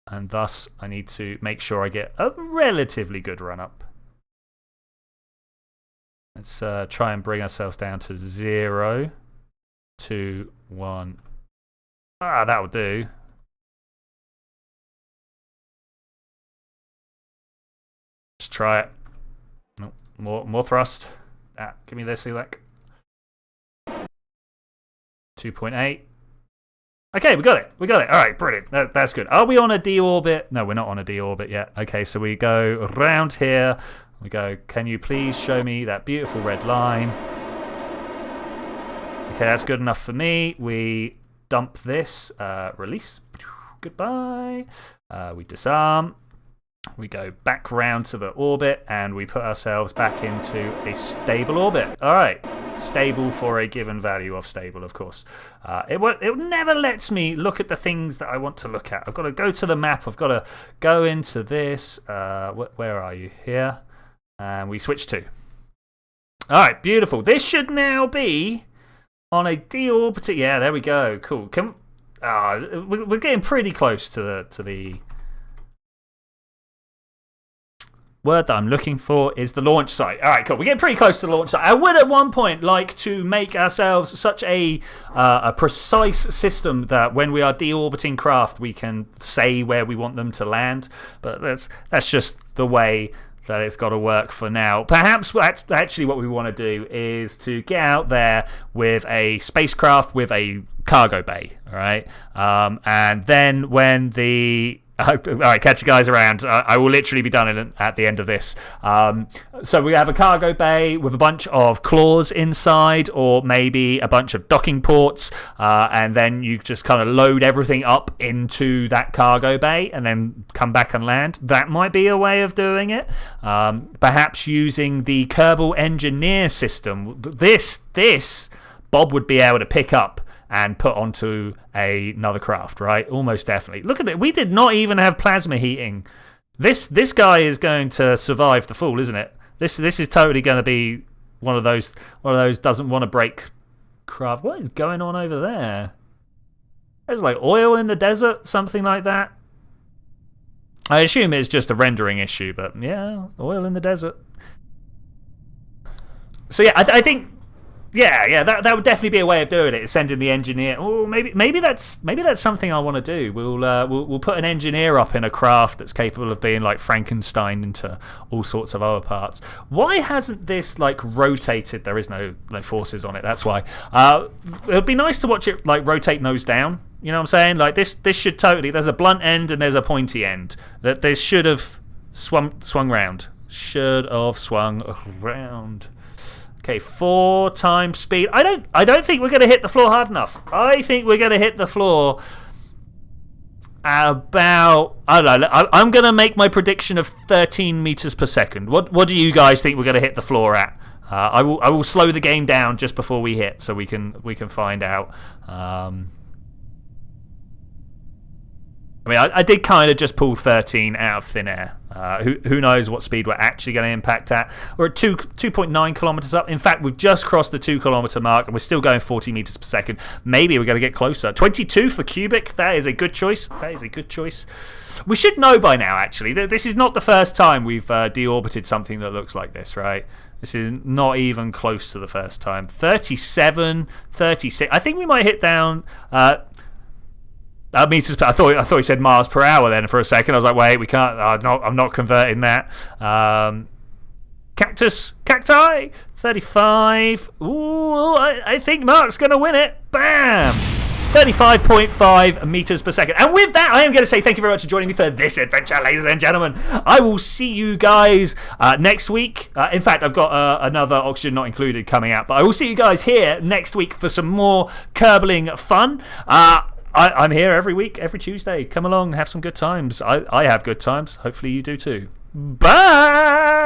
And thus, I need to make sure I get a relatively good run up. Let's try and bring ourselves down to 0. 2, 1. That'll do. Let's try it. No, more thrust. Give me this, Elec. 2.8. Okay, we got it. All right, brilliant. That's good. Are we on a D orbit? No, we're not on a D orbit yet. Okay, so we go around here. We go, can you please show me that beautiful red line? Okay, that's good enough for me. We dump this. Release. Goodbye. We disarm. We go back round to the orbit, and we put ourselves back into a stable orbit. All right. Stable for a given value of stable, of course. It never lets me look at the things that I want to look at. I've got to go to the map. I've got to go into this. Where are you? Here. And we switch to. All right, beautiful. This should now be on a deorbiting. Yeah, there we go. Cool. We're getting pretty close to the word that I'm looking for is the launch site. All right, cool. We're getting pretty close to the launch site. I would at one point like to make ourselves such a precise system that when we are deorbiting craft, we can say where we want them to land. But that's just the way that it's got to work for now. Perhaps actually what we want to do is to get out there with a spacecraft with a cargo bay. All right, and then when the all right, catch you guys around. I will literally be done at the end of this. So we have a cargo bay with a bunch of claws inside, or maybe a bunch of docking ports, and then you just kind of load everything up into that cargo bay and then come back and land. That might be a way of doing it. Perhaps using the Kerbal engineer system. This Bob would be able to pick up and put onto another craft, right? Almost definitely. Look at it. We did not even have plasma heating. This guy is going to survive the fall, isn't it? This is totally going to be one of those doesn't want to break craft. What is going on over there? There's like oil in the desert, something like that. I assume it's just a rendering issue, but yeah, oil in the desert. So yeah, I think. Yeah, that would definitely be a way of doing it. Sending the engineer. Oh, maybe that's something I want to do. We'll put an engineer up in a craft that's capable of being like Frankenstein into all sorts of other parts. Why hasn't this like rotated? There is no forces on it. That's why. It would be nice to watch it like rotate nose down. You know what I'm saying? Like this should totally. There's a blunt end and there's a pointy end. That this should have swung round. Should have swung around. Okay, 4 times speed. I don't think we're going to hit the floor hard enough. I think we're going to hit the floor about, I don't know, I'm going to make my prediction of 13 meters per second. What do you guys think we're going to hit the floor at? I will slow the game down just before we hit so we can find out. I mean, I did kind of just pull 13 out of thin air. Who knows what speed we're actually going to impact at? We're at 2.9 kilometers up. In fact, we've just crossed the 2 kilometer mark and we're still going 40 meters per second. Maybe we're going to get closer. 22 for cubic. That is a good choice. We should know by now, actually. This is not the first time we've deorbited something that looks like this, right? This is not even close to the first time. 37, 36. I think we might hit down... meters per, I thought he said miles per hour then for a second. I was like, wait, we can't. I'm not converting that. Cacti, 35. Ooh, I think Mark's going to win it. Bam! 35.5 meters per second. And with that, I am going to say thank you very much for joining me for this adventure, ladies and gentlemen. I will see you guys next week. In fact, I've got another Oxygen Not Included coming out. But I will see you guys here next week for some more Kerbaling fun. I'm here every week, every Tuesday. Come along, have some good times. I have good times. Hopefully you do too. Bye!